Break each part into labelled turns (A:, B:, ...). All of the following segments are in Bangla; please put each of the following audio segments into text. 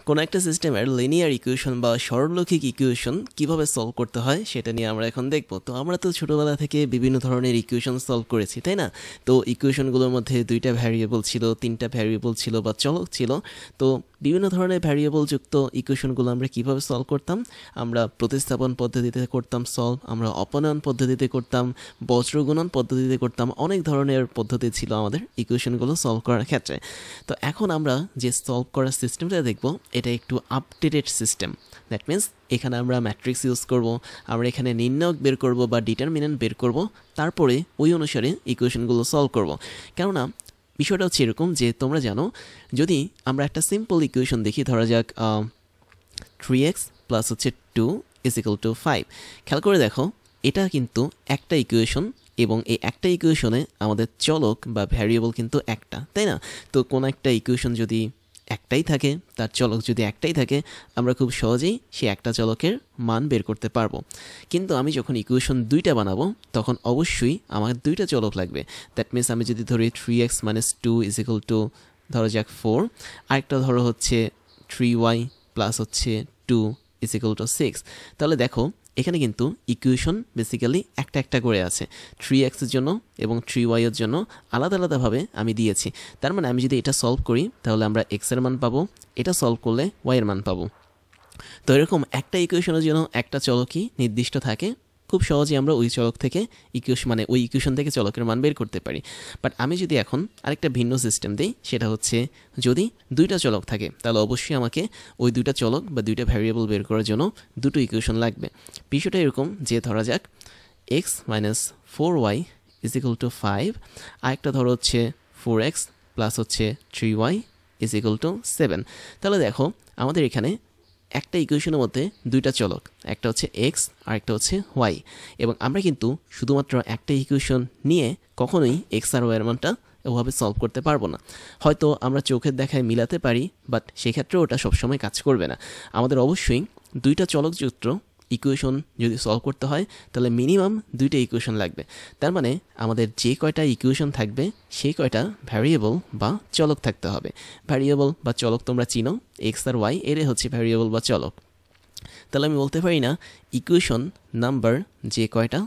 A: কোন একটা সিস্টেমের লিনিয়ার ইকুয়েশন বা সরলরৈখিক ইকুয়েশন কিভাবে সলভ করতে হয় সেটা নিয়ে আমরা এখন দেখব। তো আমরা তো ছোটবেলা থেকে বিভিন্ন ধরনের ইকুয়েশন সলভ করেছি, তাই না? তো ইকুয়েশনগুলোর মধ্যে দুইটা ভ্যারিয়েবল ছিল, তিনটা ভ্যারিয়েবল ছিল বা চলক ছিল। তো বিভিন্ন ধরনের ভ্যারিয়েবল যুক্ত ইকুয়েশনগুলো আমরা কিভাবে সলভ করতাম? আমরা প্রতিস্থাপন পদ্ধতিতে করতাম সলভ, আমরা অপনয়ন পদ্ধতিতে করতাম, বজ্রগুণন পদ্ধতিতে করতাম। অনেক ধরনের পদ্ধতি ছিল আমাদের ইকুয়েশনগুলো সলভ করার ক্ষেত্রে। তো এখন আমরা যে সলভ করার সিস্টেমটা দেখব, এটা একটু আপডেটেড সিস্টেম। দ্যাট মিনস এখানে আমরা ম্যাট্রিক্স ইউজ করব, আমরা এখানে নির্ণায়ক বের করব বা ডিটারমিনেন্ট বের করব, তারপরে ওই অনুসারে ইকুয়েশনগুলো সলভ করব। কেননা বিষয়টা হচ্ছে এরকম যে তোমরা জানো, যদি আমরা একটা সিম্পল ইকুয়েশন দেখি, ধরা যাক 3x প্লাস হচ্ছে 2 ইজ ইকুয়াল টু 5। খেয়াল করে দেখো, এটা কিন্তু একটা ইকুয়েশন এবং এই একটা ইকুয়েশনে আমাদের চলক বা ভ্যারিয়েবল কিন্তু একটা, তাই না? তো কোনো একটা ইকুয়েশন যদি একটাই থাকে, তার চলক যদি একটাই থাকে, আমরা খুব সহজেই সেই একটা চলকের মান বের করতে পারবো। কিন্তু আমি যখন ইকুয়েশন দুইটা বানাবো, তখন অবশ্যই আমার দুইটা চলক লাগবে। দ্যাট মিনস আমি যদি ধরি 3x - 2 ইজ ইকুয়াল টু ধরো যাক 4, আরেকটা ধরো হচ্ছে 3y প্লাস হচ্ছে 2 ইজ ইকুয়াল টু 6, তাহলে দেখো এখানে কিন্তু ইকুয়েশন বেসিক্যালি একটা একটা করে আছে। 3x এর জন্য এবং 3y এর জন্য আলাদা আলাদাভাবে আমি দিয়েছি। তার মানে আমি যদি এটা সলভ করি, তাহলে আমরা x এর মান পাবো, এটা সলভ করলে y এর মান পাবো। তো এরকম একটা ইকুয়েশনের জন্য একটা চলকই নির্দিষ্ট থাকে, খুব সহজেই আমরা ওই চলক থেকে ওই ইকুয়েশন থেকে চলকের মান বের করতে পারি। বাট আমি যদি এখন আরেকটা ভিন্ন সিস্টেম দিই, সেটা হচ্ছে যদি দুইটা চলক থাকে, তাহলে অবশ্যই আমাকে ওই দুইটা চলক বা দুইটা ভ্যারিয়েবল বের করার জন্য দুটো ইকুয়েশন লাগবে। বিষয়টা এরকম যে ধরা যাক x - 4y is equal two 5, আরেকটা ধরো হচ্ছে 4x প্লাস হচ্ছে 3y ইজ ইকুয়াল টু 7। তাহলে দেখো আমাদের এখানে একটা ইকুয়েশনের মধ্যে দুইটা চলক, একটা হচ্ছে x আর একটা হচ্ছে y, এবং আমরা কিন্তু শুধুমাত্র একটা ইকুয়েশন নিয়ে কখনোই x আর y এর মানটা ওভাবে সলভ করতে পারবো না। হয়তো আমরা চোখের দেখায় মিলাতে পারি, বাট সেক্ষেত্রে ওটা সবসময় কাজ করবে না। আমাদের অবশ্যই দুইটা চলকযুক্ত ইকুয়েশন যদি সলভ করতে হয়, তাহলে মিনিমাম দুইটা ইকুয়েশন লাগবে। তার মানে আমাদের যে কয়টা ইকুয়েশন থাকবে, সেই কয়টা ভ্যারিয়েবল বা চলক থাকতে হবে। ভ্যারিয়েবল বা চলক তোমরা চিনো, এক্স আর ওয়াই, এর হচ্ছে ভ্যারিয়েবল বা চলক। তাহলে আমি বলতে পারি না ইকুয়েশন নাম্বার যে কয়টা,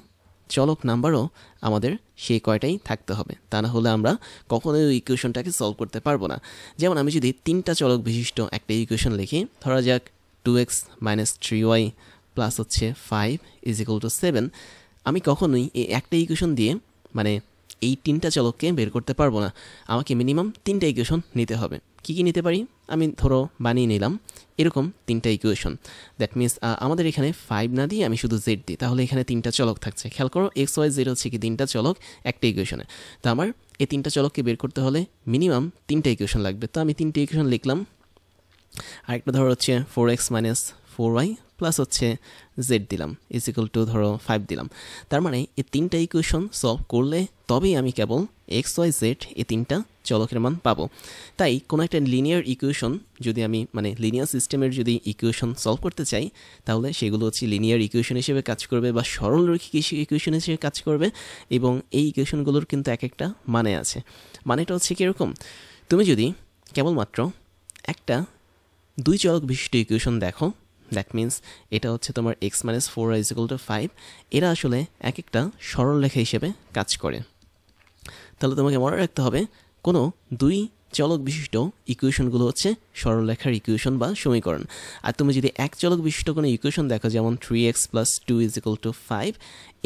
A: চলক নাম্বারও আমাদের সেই কয়টাই থাকতে হবে, তা না হলে আমরা কখনোই ওই ইকুয়েশনটাকে সলভ করতে পারবো না। যেমন আমি যদি তিনটা চলক বিশিষ্ট একটা ইকুয়েশন লিখি, ধরা যাক 2x - 3y প্লাস হচ্ছে 5 ইজ ইকুয়াল টু 7, আমি কখনোই এই একটা ইকুয়েশন দিয়ে এই তিনটা চলককে বের করতে পারবো না। আমাকে মিনিমাম তিনটা ইকুয়েশন নিতে হবে। কি কি নিতে পারি? আমি ধরো বানিয়ে নিলাম এরকম তিনটা ইকুয়েশন। দ্যাট মিনস আমাদের এখানে 5 না দিয়ে আমি শুধু জেড দিই, তাহলে এখানে তিনটা চলক থাকছে। খেয়াল করো, এক্স ওয়াই জেড হচ্ছে কি তিনটা চলক একটা ইকুয়েশনে। তো আমার এই তিনটা চলককে বের করতে হলে মিনিমাম তিনটা ইকুয়েশন লাগবে। তো আমি তিনটা ইকুয়েশন লিখলাম। আরেকটা ধরো হচ্ছে 4x - 4y প্লাস হচ্ছে জেড দিলাম ইজ ইকুয়াল টু ধরো 5 দিলাম। তার মানে এই তিনটা ইকুয়েশন সলভ করলে তবেই আমি কেবল এক্স ওয়াই জেড এই তিনটা চলকের মান পাবো। তাই কোনো একটা লিনিয়ার ইকুয়েশন যদি আমি লিনিয়ার সিস্টেমের যদি ইকুয়েশন সলভ করতে চাই, তাহলে সেগুলো হচ্ছে লিনিয়ার ইকুয়েশন হিসেবে কাজ করবে বা সরলরৈখিক ইকুয়েশন হিসেবে কাজ করবে। এবং এই ইকুয়েশনগুলোর কিন্তু এক একটা মানে আছে। মানেটা হচ্ছে কীরকম, তুমি যদি কেবলমাত্র একটা দুই চলক বিশিষ্ট ইকুয়েশন দেখো, দ্যাট মিনস এটা হচ্ছে তোমার x - 4y is equal two 5, এরা আসলে এক একটা সরলরেখা হিসেবে কাজ করে। তাহলে তোমাকে মনে রাখতে হবে, কোনো দুই চলক বিশিষ্ট ইকুয়েশনগুলো হচ্ছে সরলরেখার ইকুয়েশন বা সমীকরণ। আর তুমি যদি এক চলক বিশিষ্ট কোনো ইকুয়েশন দেখো, যেমন 3x + 2 ইজ ইকুয়াল টু 5,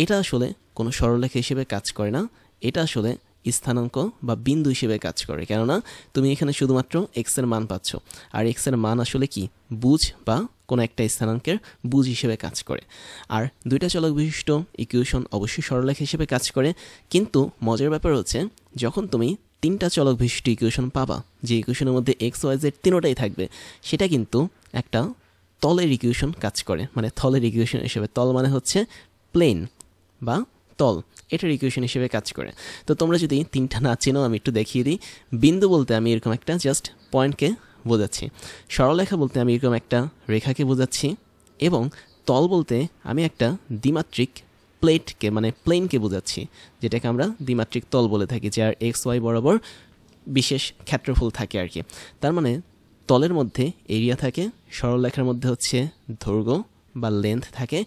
A: এটা আসলে কোনো সরলরেখা হিসেবে কাজ করে না, এটা আসলে স্থানাঙ্ক বা বিন্দু হিসেবে কাজ করে। কেননা তুমি এখানে শুধুমাত্র এক্স এর মান পাচ্ছ, আর এক্স এর মান আসলে কি বুঝ বা কোনো একটা স্থানাঙ্কের বুঝ হিসেবে কাজ করে। আর দুইটা চলক বিশিষ্ট ইকুয়েশন অবশ্যই সরলরেখা হিসেবে কাজ করে। কিন্তু মজার ব্যাপার হচ্ছে, যখন তুমি তিনটা চলক বিশিষ্ট ইকুয়েশন পাবা, যে ইকুয়েশনের মধ্যে এক্স ওয়াই জেড তিনোটাই থাকবে, সেটা কিন্তু একটা তলের ইকুয়েশন কাজ করে, তলের ইকুয়েশন হিসেবে। তল মানে হচ্ছে প্লেন বা তল, এটার ইকুয়েশন হিসেবে কাজ করে। তো তোমরা যদি তিনটা না চেনো, আমি একটু দেখিয়ে দিই। বিন্দু বলতে আমি এরকম একটা জাস্ট পয়েন্টকে বোঝাচ্ছি, সরলরেখা বলতে আমি এরকম একটা রেখাকে বোঝাচ্ছি, এবং তল বলতে আমি একটা দ্বিমাত্রিক প্লেটকে প্লেনকে বোঝাচ্ছি, যেটাকে আমরা দ্বিমাত্রিক তল বলে থাকি, যার এক্স ওয়াই বরাবর বিশেষ ক্ষেত্রফল থাকে আর কি। তার মানে তলের মধ্যে এরিয়া থাকে, সরলরেখার মধ্যে হচ্ছে দৈর্ঘ্য বা লেন্থ থাকে,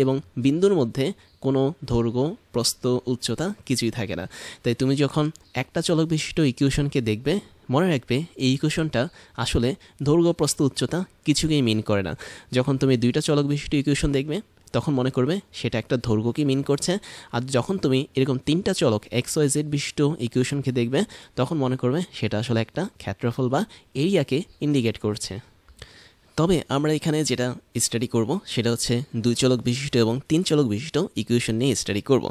A: এবং বিন্দুর মধ্যে কোনো দৈর্ঘ্য, প্রস্থ, উচ্চতা কিছুই থাকে না। তাই তুমি যখন একটা চলক বিশিষ্ট ইকুয়েশনকে দেখবে, মনে রাখবে এই ইকুয়েশনটা আসলে দৈর্ঘ্য, প্রস্থ, উচ্চতা কিছুকেই মিন করে না। যখন তুমি দুইটা চলক বিশিষ্ট ইকুয়েশন দেখবে তখন মনে করবে সেটা একটা দৈর্ঘ্যকে মিন করছে, আর যখন তুমি এরকম তিনটা চলক এক্স ওয়াই জেড বিশিষ্ট ইকুয়েশনকে দেখবে তখন মনে করবে সেটা আসলে একটা ক্ষেত্রফল বা এরিয়াকে ইন্ডিকেট করছে। তবে আমরা এখানে যেটা স্টাডি করব সেটা হচ্ছে দুই চলক বিশিষ্ট এবং তিন চলক বিশিষ্ট ইকুয়েশন নিয়ে স্টাডি করব।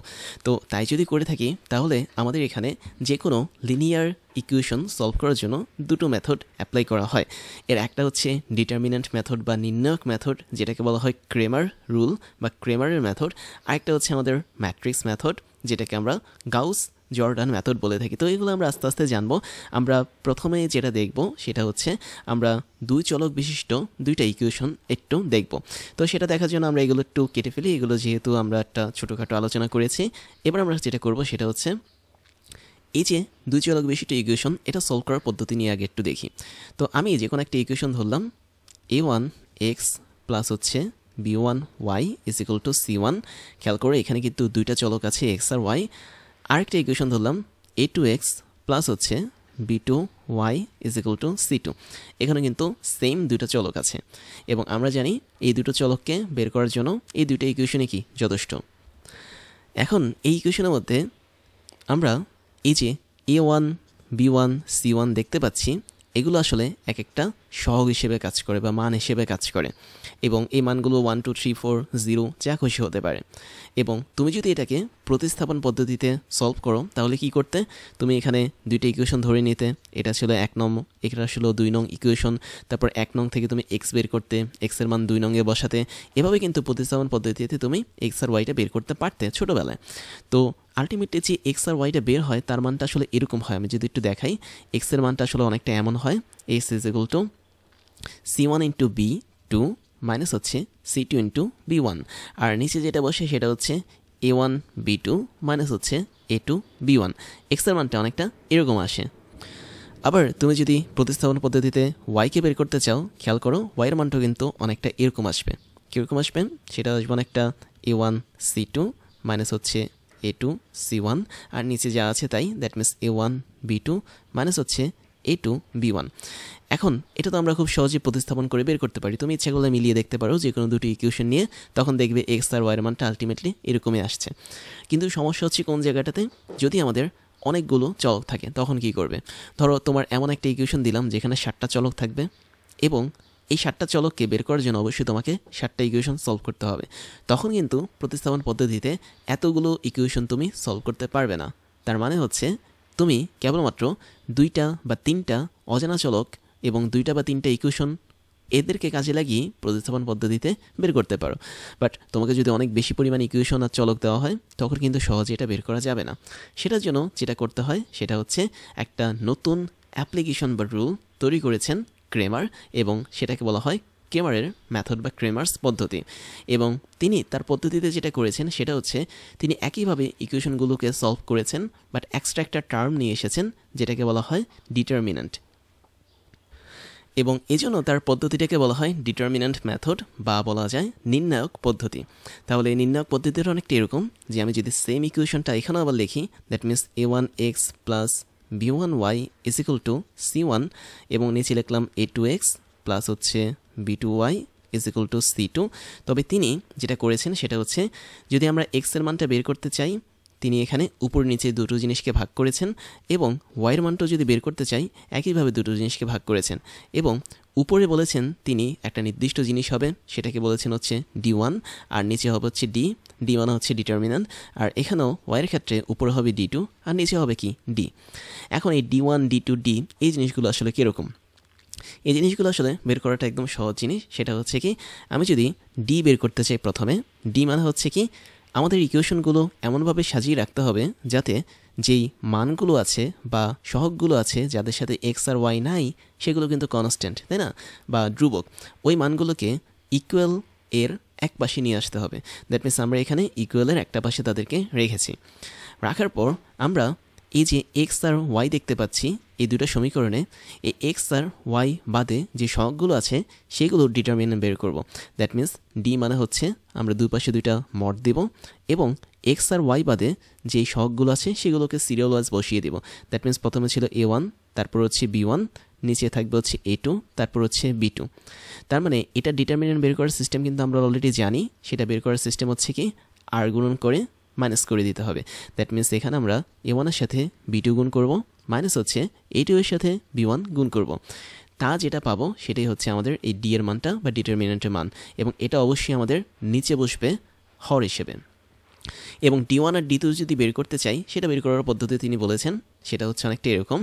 A: তো তাই যদি করে থাকি তাহলে আমাদের এখানে যে কোনো লিনিয়ার ইকুয়েশন সলভ করার জন্য দুটো মেথড অ্যাপ্লাই করা হয়। এর একটা হচ্ছে ডিটারমিনেন্ট মেথড বা নির্ণায়ক মেথড, যেটাকে বলা হয় ক্রেমার রুল বা ক্রেমারের মেথড। আরেকটা হচ্ছে আমাদের ম্যাট্রিক্স মেথড, যেটাকে আমরা গাউস জর্ডান মেথড বলে থাকি। তো এগুলো আমরা আস্তে আস্তে জানবো। আমরা প্রথমে যেটা দেখব সেটা হচ্ছে আমরা দুই চলক বিশিষ্ট দুইটা ইকুয়েশন একটু দেখব। তো সেটা দেখার জন্য আমরা এগুলো একটু কেটে ফেলি, এগুলো যেহেতু আমরা একটা ছোটোখাটো আলোচনা করেছি। এবার আমরা যেটা করব সেটা হচ্ছে এই যে দুই চলক বিশিষ্ট ইকুয়েশন, এটা সলভ করার পদ্ধতি নিয়ে আগে একটু দেখি। তো আমি যে কোনো একটা ইকুয়েশন ধরলাম, a1x প্লাস হচ্ছে b1y is equal to c1। খেয়াল করে এখানে কিন্তু দুইটা চলক আছে x আর y। আরেকটা ইকুয়েশন ধরলাম a2x প্লাস হচ্ছে b2y is equal two c2। এখানে কিন্তু সেম দুটো চলক আছে, এবং আমরা জানি এই দুটো চলককে বের করার জন্য এই দুটো ইকুয়েশনে কি যথেষ্ট। এখন এই ইকুয়েশনের মধ্যে আমরা এই যে a1 b1 c1 দেখতে পাচ্ছি, এগুলো আসলে এক একটা সহগ হিসেবে কাজ করে বা মান হিসেবে কাজ করে, এবং এই মানগুলো 1 2 3 4 0 যা খুশি হতে পারে। এবং তুমি যদি এটাকে প্রতিস্থাপন পদ্ধতিতে সলভ করো তাহলে কি করতে, তুমি এখানে দুইটা ইকুয়েশন ধরে নিতে, এটা ছিল 1 নং, এটা ছিল 2 নং ইকুয়েশন। তারপর 1 নং থেকে তুমি x বের করতে, x এর মান 2 নংয়ে বসাতে। এভাবে কিন্তু প্রতিস্থাপন পদ্ধতিতে তুমি x আর y টা বের করতে পারতে ছোটোবেলায়। তো আলটিমেটলি যে এক্স আর ওয়াইটা বের হয় তার মানটা আসলে এরকম হয়। আমি যদি একটু দেখাই, এক্সের মানটা আসলে অনেকটা এমন হয়, x is equal to c1 into b2 minus হচ্ছে c2 ইন্টু b1, আর নিচে যেটা বসে সেটা হচ্ছে a1 b2 মাইনাস হচ্ছে a2 b1। এক্সের মানটা অনেকটা এরকম আসে। আবার তুমি যদি প্রতিস্থাপন পদ্ধতিতে ওয়াইকে বের করতে চাও, খেয়াল করো ওয়াইয়ের মানটা কিন্তু অনেকটা এরকম আসবে। কীরকম আসবে সেটা আসবে অনেকটা a1 c2 মাইনাস হচ্ছে a2 c1, আর নিচে যা আছে তাই, that means a1 b2 minus হচ্ছে a2 b1। এখন এটা তো আমরা খুব সহজেই প্রতিস্থাপন করে বের করতে পারি। তুমি ইচ্ছা করলে মিলিয়ে দেখতে পারো যে কোনো দুটি ইকুয়েশন নিয়ে, তখন দেখবে এক্স আর ওয়াইয়ের মানটা আলটিমেটলি এরকমই আসছে। কিন্তু সমস্যা হচ্ছে কোন জায়গাটাতে, যদি আমাদের অনেকগুলো চলক থাকে তখন কি করবে। ধরো তোমার এমন একটা ইকুয়েশন দিলাম যেখানে 7টা চলক থাকবে, এবং এই 7টা চলককে বের করার জন্য অবশ্যই তোমাকে 7টা ইকুয়েশন সলভ করতে হবে। তখন কিন্তু প্রতিস্থাপন পদ্ধতিতে এতগুলো ইকুয়েশন তুমি সলভ করতে পারবে না। তার মানে হচ্ছে তুমি কেবলমাত্র 2টা বা 3টা অজানা চলক এবং 2টা বা 3টা ইকুয়েশন এদেরকে কাজে লাগিয়ে প্রতিস্থাপন পদ্ধতিতে বের করতে পারো। বাট তোমাকে যদি অনেক বেশি পরিমাণ ইকুয়েশন আর চলক দেওয়া হয় তখন কিন্তু সহজে এটা বের করা যাবে না। সেটার জন্য যেটা করতে হয় সেটা হচ্ছে একটা নতুন অ্যাপ্লিকেশন বা রুল তৈরি করেছেন ক্রেমার, এবং সেটাকে বলা হয় ক্রেমারের মেথড বা ক্রেমার্স পদ্ধতি। এবং তিনি তার পদ্ধতিতে যেটা করেছেন সেটা হচ্ছে তিনি একইভাবে ইকুয়েশনগুলোকে সলভ করেছেন, বাট এক্সট্রা একটা টার্ম নিয়ে এসেছেন যেটাকে বলা হয় ডিটারমিন্যান্ট, এবং এজন্য তার পদ্ধতিটাকে বলা হয় ডিটারমিন্যান্ট মেথড বা বলা যায় নির্ণায়ক পদ্ধতি। তাহলে এই নির্ণায়ক পদ্ধতিটা অনেকটা এরকম যে আমি যদি সেম ইকুয়েশনটা এখানে আবার লিখি, that means a1x plus b1y is equal to c1, এবং নিচে লিখলাম a2x প্লাস হচ্ছে b2y is equal two c2। তবে তিনি যেটা করেছেন সেটা হচ্ছে যদি আমরা x এর মানটা বের করতে চাই, তিনি এখানে উপর নিচে দুটো জিনিসকে ভাগ করেছেন, এবং ওয়াইয়ের মানটাও যদি বের করতে চাই একইভাবে দুটো জিনিসকে ভাগ করেছেন, এবং উপরে বলেছেন তিনি একটা নির্দিষ্ট জিনিস হবে, সেটাকে বলেছেন হচ্ছে d1, আর নিচে হবে হচ্ছে d মানে হচ্ছে ডিটারমিন্যান্ট, আর এখানেও ওয়াইয়ের ক্ষেত্রে উপরে হবে d2 আর নিচে হবে কি d। এখন এই d1 d2 d এই জিনিসগুলো আসলে কীরকম, এই জিনিসগুলো আসলে বের করাটা একদম সহজ জিনিস। সেটা হচ্ছে কি, আমি যদি d বের করতে চাই প্রথমে, d মানে হচ্ছে কি আমাদের ইকুয়েশনগুলো এমনভাবে সাজিয়ে রাখতে হবে যাতে যেই মানগুলো আছে বা সহগগুলো আছে যাদের সাথে এক্স আর ওয়াই নাই সেগুলো কিন্তু কনস্ট্যান্ট, তাই না, বা ধ্রুবক, ওই মানগুলোকে ইকুয়াল এর এক পাশে নিয়ে আসতে হবে। দ্যাট মিনস আমরা এখানে ইকুয়ালের একটা পাশে তাদেরকে রেখেছি। রাখার পর আমরা এই যে এক্স আর ওয়াই দেখতে পাচ্ছি এই দুটো সমীকরণে এই এক্স আর ওয়াই বাদে যে সহগগুলো আছে সেগুলোর ডিটারমিনেন্ট বের করব। দ্যাট মিন্স ডি মানে হচ্ছে আমরা দুই পাশে দুইটা মড দেব এবং এক্স আর ওয়াই বাদে যেই সহগগুলো আছে সেগুলোকে সিরিয়াল ওয়াইজ বসিয়ে দেব। দ্যাট মিন্স প্রথমে ছিল A1, তারপর হচ্ছে B1, নিচে থাকবে হচ্ছে A2, তারপর হচ্ছে B2। তার মানে এটা ডিটারমিনেন্ট বের করার সিস্টেম কিন্তু আমরা অলরেডি জানি। সেটা বের করার সিস্টেম হচ্ছে কি আর গুণন করে মাইনাস করে দিতে হবে। দ্যাট মিন্স এখানে আমরা A1 এর সাথে B2 গুণ করব, মাইনাস হচ্ছে A2 এর সাথে B1 গুণ করব। তা যেটা পাবো সেটাই হচ্ছে আমাদের এই ডি এর মানটা বা ডিটারমিনেন্টের মান, এবং এটা অবশ্যই আমাদের নিচে বসবে হর হিসেবে। এবং D1 আর D2 যদি বের করতে চাই সেটা বের করার পদ্ধতি তিনি বলেছেন, সেটা হচ্ছে অনেকটা এরকম।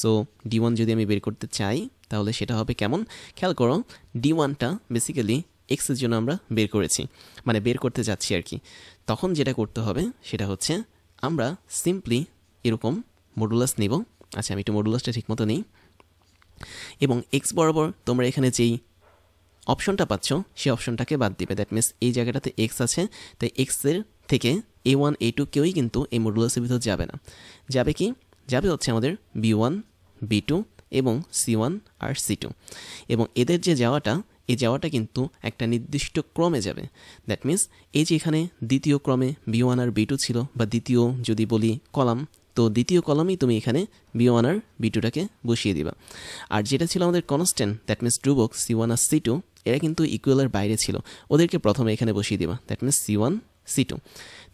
A: সো D1 যদি আমি বের করতে চাই তাহলে সেটা হবে কেমন, খেয়াল করো। D1টা বেসিক্যালি এক্সের জন্য আমরা বের করেছি, মানে বের করতে যাচ্ছি আর কি। তখন যেটা করতে হবে সেটা হচ্ছে আমরা সিম্পলি এরকম মডুলাস নিব। আচ্ছা, আমি একটু মডুলাসটা ঠিকমতো নিই। এবং এক্স বরাবর তোমরা এখানে যেই অপশনটা পাচ্ছ সেই অপশনটাকে বাদ দিবে। দ্যাট মিন্স এই জায়গাটাতে এক্স আছে, তাই এক্সের থেকে A1 A2 কেউই কিন্তু এই মডুলাসের ভিতর যাবে না। যাবে কি, যাবে হচ্ছে আমাদের B1 B2 এবং C1 আর C2। এবং এদের যে যাওয়াটা, এই যাওয়াটা কিন্তু একটা নির্দিষ্ট ক্রমে যাবে। দ্যাট মিন্স এই যে এখানে দ্বিতীয় ক্রমে B1 আর B2 ছিল, বা দ্বিতীয় যদি বলি কলাম, তো দ্বিতীয় কলামেই তুমি এখানে B1 আর B2টাকে বসিয়ে দিবা। আর যেটা ছিল আমাদের কনস্ট্যান্ট, দ্যাট মিন্স ধ্রুবক C1 আর C2, এরা কিন্তু ইকুয়ালের বাইরে ছিল, ওদেরকে প্রথমে এখানে বসিয়ে দিবা। That means C1 C2।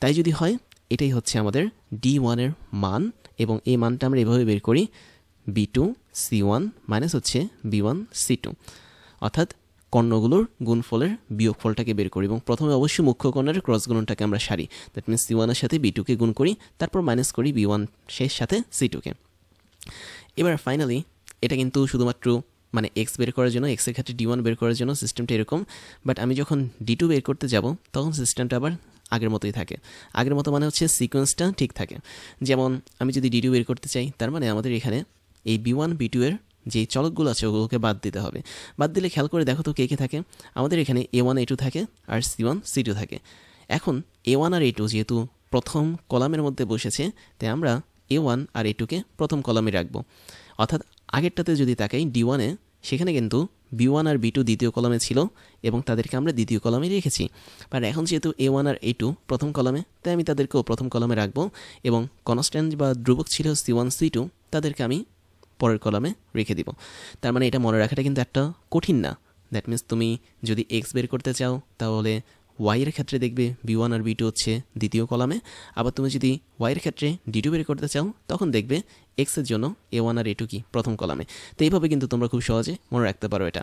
A: তাই যদি হয়, এটাই হচ্ছে আমাদের D1 এর মান, এবং এই মানটা আমরা এভাবে বের করি B2 C1 মাইনাস হচ্ছে B1 C2, অর্থাৎ কর্ণগুলোর গুণফলের বিয়োগফলটাকে বের করি, এবং প্রথমে অবশ্যই মুখ্য কর্ণের ক্রস গুণনটাকে আমরা সারি। দ্যাট মিন্স C1 এর সাথে B2কে গুণ করি, তারপর মাইনাস করি B1 শেষ সাথে C2কে। এবার ফাইনালি এটা কিন্তু শুধুমাত্র মানে এক্স বের করার জন্য, এক্সের ক্ষেত্রে D1 বের করার জন্য সিস্টেমটা এরকম। বাট আমি যখন D2 বের করতে যাব তখন সিস্টেমটা আবার আগের মতোই থাকে। আগের মতো মানে হচ্ছে সিকোয়েন্সটা ঠিক থাকে। যেমন আমি যদি D2 বের করতে চাই, তার মানে আমাদের এখানে এই B1 B2 এর যে চলকগুলো আছে ওগুলোকে বাদ দিতে হবে। বাদ দিলে খেয়াল করে দেখো তো কে কে থাকে। আমাদের এখানে A1 A2 থাকে আর C1 C2 থাকে। এখন A1 আর A2 যেহেতু প্রথম কলামের মধ্যে বসেছে, তাই আমরা A1 আর A2কে প্রথম কলামে রাখবো। অর্থাৎ আগেরটাতে যদি তাকাই D1-এ, সেখানে কিন্তু B1 আর B2 দ্বিতীয় কলামে ছিল এবং তাদেরকে আমরা দ্বিতীয় কলামে রেখেছি। বাট এখন যেহেতু A1 আর A2 প্রথম কলামে, তাই আমি তাদেরকেও প্রথম কলামে রাখবো, এবং কনস্ট্যান্ট বা ধ্রুবক ছিল C1 C2, তাদেরকে আমি পরের কলামে রেখে দিব। তার মানে এটা মনে রাখাটা কিন্তু একটা কঠিন না। দ্যাট মিন্স তুমি যদি এক্স বের করতে চাও তাহলে ওয়াইয়ের ক্ষেত্রে দেখবে B1 আর B2 হচ্ছে দ্বিতীয় কলামে, আবার তুমি যদি ওয়াইয়ের ক্ষেত্রে D2 বের করতে চাও তখন দেখবে এক্সের জন্য A1 আর A2 কি প্রথম কলামে। তো এইভাবে কিন্তু তোমরা খুব সহজে মনে রাখতে পারো এটা।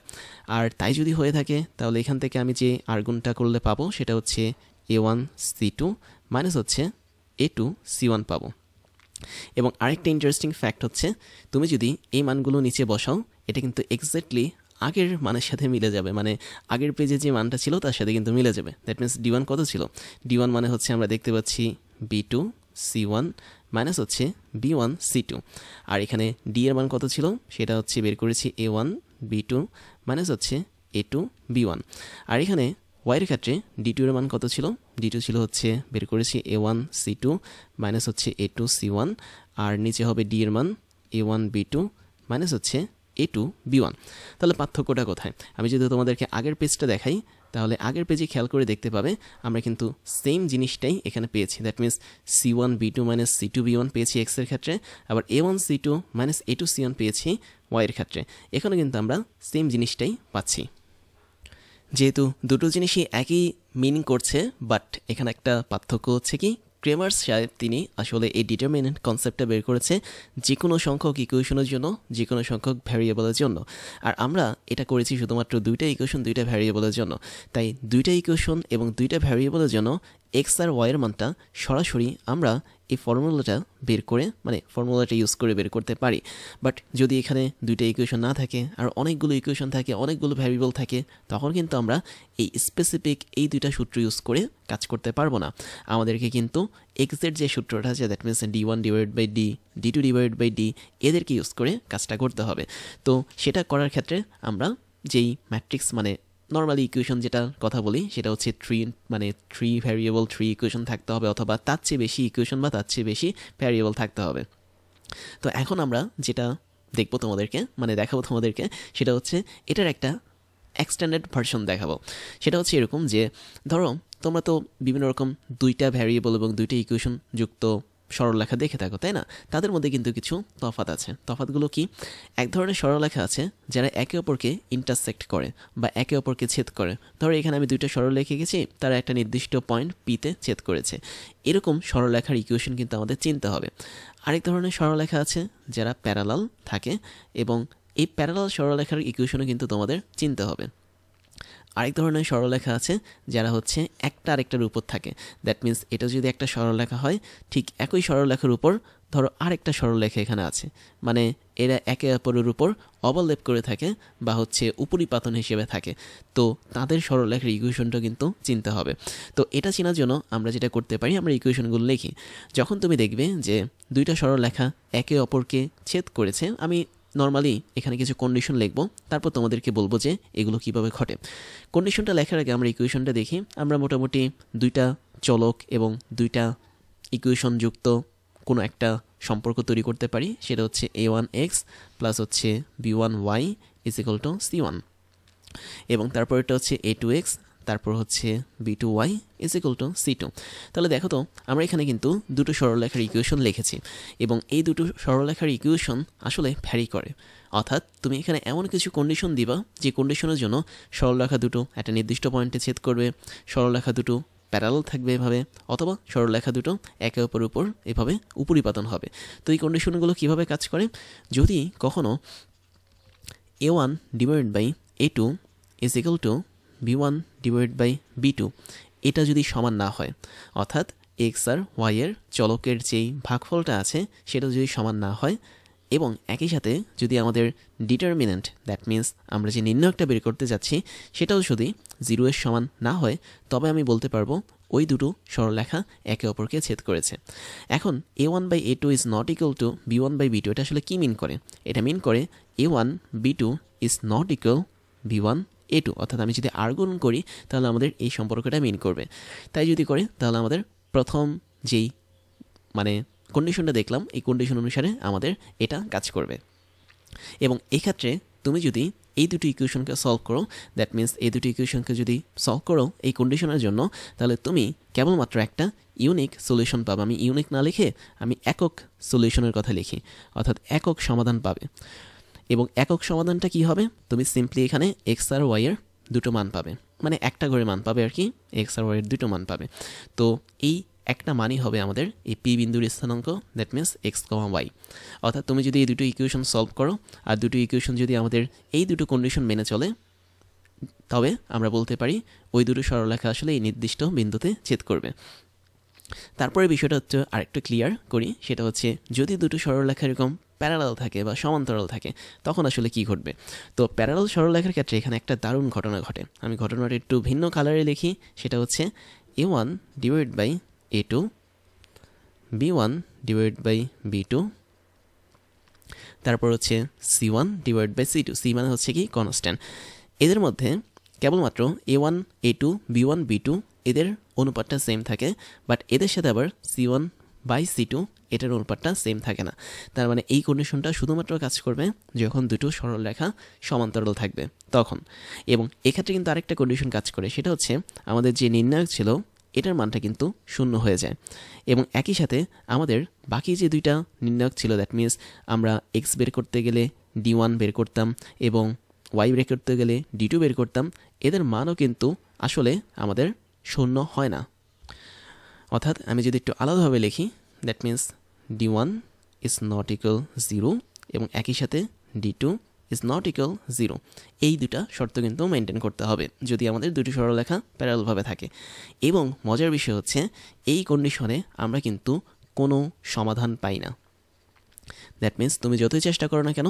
A: আর তাই যদি হয়ে থাকে তাহলে এখান থেকে আমি যে আর্গুনটা করলে পাবো সেটা হচ্ছে A1 C2 মাইনাস হচ্ছে A2 C1 পাবো। এবং আরেকটা ইন্টারেস্টিং ফ্যাক্ট হচ্ছে, তুমি যদি এই মানগুলো নিচে বসাও, এটা কিন্তু এক্স্যাক্টলি আগের মানের সাথে মিলে যাবে, মানে আগের পেজে যে মানটা ছিল তার সাথে কিন্তু মিলে যাবে। দ্যাট মিন্স D1 কত ছিল, D1 মানে হচ্ছে আমরা দেখতে পাচ্ছি B2 C1 মাইনাস হচ্ছে B1 C2, আর এখানে D এর মান কত ছিল সেটা হচ্ছে বের করেছি A1 B2 মাইনাস হচ্ছে A2 B1, আর এখানে ওয়াইয়ের ক্ষেত্রে D2 এর মান কত ছিল, D2 ছিল হচ্ছে বের করেছি A1 C2 মাইনাস হচ্ছে A2 C1, আর নিচে হবে D এর মান A1 B2 মাইনাস হচ্ছে A2 B1। তাহলে পার্থক্যটা কোথায়? আমি যদি তোমাদেরকে আগের পেজটা দেখাই তাহলে আগের পেজে খেয়াল করে দেখতে পাবে আমরা কিন্তু সেম জিনিসটাই এখানে পেয়েছি। That means C1 B2 minus C2 B1 পেয়েছি এক্স এর ক্ষেত্রে, আবার A1 C2 minus A2 C1 পেয়েছি ওয়াইয়ের ক্ষেত্রে। এখানে কিন্তু আমরা সেম জিনিসটাই পাচ্ছি। যেহেতু দুটো জিনিসই একই মিনিং করছে, বাট এখানে একটা পার্থক্য হচ্ছে কি, ক্রেমার্স সাহেব তিনি আসলে এই ডিটারমিনেন্ট কনসেপ্টটা বের করেছে যে কোনো সংখ্যক ইকুয়েশনের জন্য, যে কোনো সংখ্যক ভ্যারিয়েবলের জন্য, আর আমরা এটা করেছি শুধুমাত্র দুইটা ইকুয়েশন দুইটা ভ্যারিয়েবলের জন্য। তাই দুইটা ইকুয়েশন এবং দুইটা ভ্যারিয়েবলের জন্য এক্স আর ওয়াইয়ের মানটা সরাসরি আমরা এই ফর্মুলাটা বের করে, মানে ফর্মুলাটা ইউজ করে বের করতে পারি। বাট যদি এখানে দুইটা ইকুয়েশন না থাকে আর অনেকগুলো ইকুয়েশন থাকে, অনেকগুলো ভ্যারিয়েবল থাকে, তখন কিন্তু আমরা এই স্পেসিফিক এই দুইটা সূত্র ইউজ করে কাজ করতে পারবো না। আমাদেরকে কিন্তু এক্সের যে সূত্রটা আছে, that means D1 divide by D, D2 divide by D, এদেরকে ইউজ করে কাজটা করতে হবে। তো সেটা করার ক্ষেত্রে আমরা যেই ম্যাট্রিক্স, মানে নর্মালি ইকুয়েশন যেটার কথা বলি সেটা হচ্ছে থ্রি ভ্যারিয়েবল 3 ইকুয়েশন থাকতে হবে, অথবা তার চেয়ে বেশি ইকুয়েশন বা তার চেয়ে বেশি ভ্যারিয়েবল থাকতে হবে। তো এখন আমরা যেটা দেখবো তোমাদেরকে, মানে দেখাবো তোমাদেরকে, সেটা হচ্ছে এটার একটা এক্সটেন্ডেড ভার্সন দেখাবো। সেটা হচ্ছে এরকম যে ধরো তোমরা তো বিভিন্ন রকম দুইটা ভ্যারিয়েবল এবং দুইটা ইকুয়েশন যুক্ত সরলরেখা দেখে থাকো, তাই না? তাদের মধ্যে কিন্তু কিছু তফাৎ আছে। তফাৎগুলো কি? এক ধরনের সরলরেখা আছে যারা একে অপরকে ইন্টারসেক্ট করে বা একে অপরকে ছেদ করে। ধরো এখানে আমি দুইটা সরলরেখা এঁকেছি, তারা একটা নির্দিষ্ট পয়েন্ট পিতে ছেদ করেছে। এরকম সরলরেখার ইকুয়েশন কিন্তু আমাদের চিনতে হবে। আরেক ধরনের সরলরেখা আছে যারা প্যারালাল থাকে, এবং এই প্যারালাল সরলরেখার ইকুয়েশনও কিন্তু তোমাদের চিনতে হবে। আরেক ধরনের সরলরেখা আছে যারা হচ্ছে একটা আরেকটার উপর থাকে। দ্যাট মিন্স এটা যদি একটা সরলরেখা হয়, ঠিক একই সরলরেখার উপর ধরো আরেকটা সরলরেখা এখানে আছে, মানে এরা একে অপরের উপর ওভারল্যাপ করে থাকে বা হচ্ছে উপরিপাতন হিসেবে থাকে। তো তাদের সরলরেখার ইকুয়েশনটা কিন্তু চিনতে হবে। তো এটা চেনার জন্য আমরা যেটা করতে পারি, আমরা ইকুয়েশনগুলো লিখি। যখন তুমি দেখবে যে দুইটা সরলরেখা একে অপরকে ছেদ করেছে, আমি নর্মালি এখানে কিছু কন্ডিশন লিখব, তারপর তোমাদেরকে বলবো যে এগুলো কিভাবে ঘটে। কন্ডিশনটা লেখার আগে আমরা ইকুয়েশনটা দেখি। আমরা মোটামুটি দুইটা চলক এবং দুইটা ইকুয়েশন যুক্ত কোনো একটা সম্পর্ক তৈরি করতে পারি। সেটা হচ্ছে a1x প্লাস হচ্ছে b1y is equal to c1, এবং তারপর এটা হচ্ছে a2x, তারপর হচ্ছে b2y is equal two c2। তাহলে দেখো তো আমরা এখানে কিন্তু দুটো সরলরেখার ইকুয়েশন লিখেছি, এবং এই দুটো সরলরেখার ইকুয়েশন আসলে ভ্যারি করে। অর্থাৎ তুমি এখানে এমন কিছু কন্ডিশন দিবা যে কন্ডিশনের জন্য সরলরেখা দুটো একটা নির্দিষ্ট পয়েন্টে ছেদ করবে, সরলরেখা দুটো প্যারালাল থাকবে এভাবে, অথবা সরলরেখা দুটো একে অপরের উপর এভাবে উপরিপাতন হবে। তো এই কন্ডিশনগুলো কিভাবে কাজ করে? যদি কখনো a1 divide by a2 is equal to b1 divide by b2 এটা যদি সমান না হয়, অর্থাৎ এক্স আর ওয়াই এর চলকের যেই ভাগফলটা আছে সেটা যদি সমান না হয়, এবং একই সাথে যদি আমাদের ডিটারমিনেন্ট, দ্যাট মিন্স আমরা যে নির্ণয়কটা বের করতে যাচ্ছি সেটাও যদি 0 এর সমান না হয়, তবে আমি বলতে পারবো ওই দুটো সরলরেখা একে অপরকে ছেদ করেছে। এখন a1 by a2 is not equal to b1 by b2, এটা আসলে কি মিন করে? এটা মিন করে a1 b2 is not equal b1 a2, অর্থাৎ আমি যদি আর গুণ করি তাহলে আমাদের এই সম্পর্কটা মিন করবে। তাই যদি করে তাহলে আমাদের প্রথম যেই মানে কন্ডিশনটা দেখলাম, এই কন্ডিশন অনুসারে আমাদের এটা কাজ করবে। এবং এক্ষেত্রে তুমি যদি এই দুটো ইকুয়েশনকে সলভ করো, দ্যাট মিন্স এই দুটো ইকুয়েশনকে যদি সলভ করো এই কন্ডিশনের জন্য, তাহলে তুমি কেবলমাত্র একটা ইউনিক সলিউশন পাবে। আমি ইউনিক না লিখে আমি একক সলিউশনের কথা লিখি, অর্থাৎ একক সমাধান পাবে। এবং একক সমাধানটা কি হবে? তুমি সিম্পলি এখানে এক্স আর ওয়াই এর দুটো মান পাবে, মানে একটা করে মান পাবে আর কি, এক্স আর ওয়াই এর দুটো মান পাবে। তো এই একটা মানই হবে আমাদের এই পি বিন্দুর স্থানাঙ্ক, that means x comma y. অর্থাৎ তুমি যদি এই দুটো ইকুয়েশন সলভ করো আর দুটো ইকুয়েশন যদি আমাদের এই দুটো কন্ডিশন মেনে চলে, তবে আমরা বলতে পারি ওই দুটো সরলরেখা আসলে এই নির্দিষ্ট বিন্দুতে ছেদ করবে। তারপরে বিষয়টা হচ্ছে আরেকটু ক্লিয়ার করি, সেটা হচ্ছে যদি দুটো সরলরেখা এরকম প্যারালাল থাকে বা সমান্তরাল থাকে তখন আসলে কি ঘটবে। তো প্যারালাল সরলরেখার ক্ষেত্রে এখানে একটা দারুণ ঘটনা ঘটে। আমি ঘটনাটা একটু ভিন্ন কালারে লিখি, সেটা হচ্ছে a1 divide by a2, b1 divide by b2, তারপর হচ্ছে c1 divide by c2। c মানে হচ্ছে কি কনস্ট্যান্ট। এদের মধ্যে কেবলমাত্র a1 a2 b1 b2 এদের অনুপাতটা সেম থাকে, বাট এদের সাথে আবার c1 বাই c2 এটার অনুপাতটা সেম থাকে না। তার মানে এই কন্ডিশনটা শুধুমাত্র কাজ করবে যখন দুটো সরলরেখা সমান্তরাল থাকবে তখন। এবং এক্ষেত্রে কিন্তু আরেকটা কন্ডিশন কাজ করে, সেটা হচ্ছে আমাদের যে নির্ণায়ক ছিল এটার মানটা কিন্তু শূন্য হয়ে যায়। এবং একই সাথে আমাদের বাকি যে দুইটা নির্ণায়ক ছিল, দ্যাট মিন্স আমরা এক্স বের করতে গেলে d1 বের করতাম এবং ওয়াই বের করতে গেলে d2 বের করতাম, এদের মানও কিন্তু আসলে আমাদের শূন্য হয় না। অর্থাৎ আমি যদি একটু আলাদাভাবে লিখি, that means d1 is not equal 0 এবং একই সাথে d2 ইজ নট ইকুয়াল 0। এই দুটা শর্ত কিন্তু মেনটেন করতে হবে যদি আমাদের দুটি সরলরেখা প্যারালালভাবে থাকে। এবং মজার বিষয় হচ্ছে এই কন্ডিশনে আমরা কিন্তু কোনো সমাধান পাই না। দ্যাট মিন্স তুমি যতই চেষ্টা করো না কেন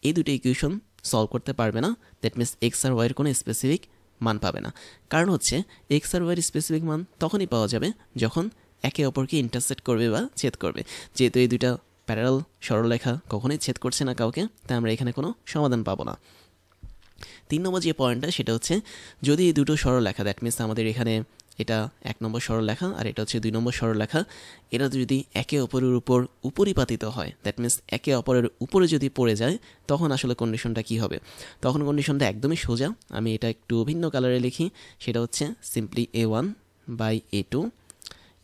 A: এই দুটো ইকুয়েশন সলভ করতে পারবে না। দ্যাট মিন্স এক্স আর ওয়াইয়ের কোনো স্পেসিফিক মান পাবে না। কারণ হচ্ছে এক্স আর ওয়াইয়ের স্পেসিফিক মান তখনই পাওয়া যাবে যখন একে অপরকে ইন্টারসেক্ট করবে বা ছেদ করবে। যেহেতু এই দুইটা প্যারালাল সরলরেখা কখনোই ছেদ করছে না কাউকে, তাই আমরা এখানে কোনো সমাধান পাবো না। 3 নম্বর যে পয়েন্টটা সেটা হচ্ছে যদি এই দুটো সরলরেখা, দ্যাট মিন্স আমাদের এখানে এটা 1 নম্বর সরলরেখা আর এটা হচ্ছে 2 নম্বর সরলরেখা, এরা যদি একে অপরের উপর উপরিপাতিত হয়, দ্যাট মিন্স একে অপরের উপরে যদি পড়ে যায়, তখন আসলে কন্ডিশনটা কি হবে? তখন কন্ডিশনটা একদমই সোজা। আমি এটা একটু ভিন্ন কালারে লিখি, সেটা হচ্ছে simply A1 by A2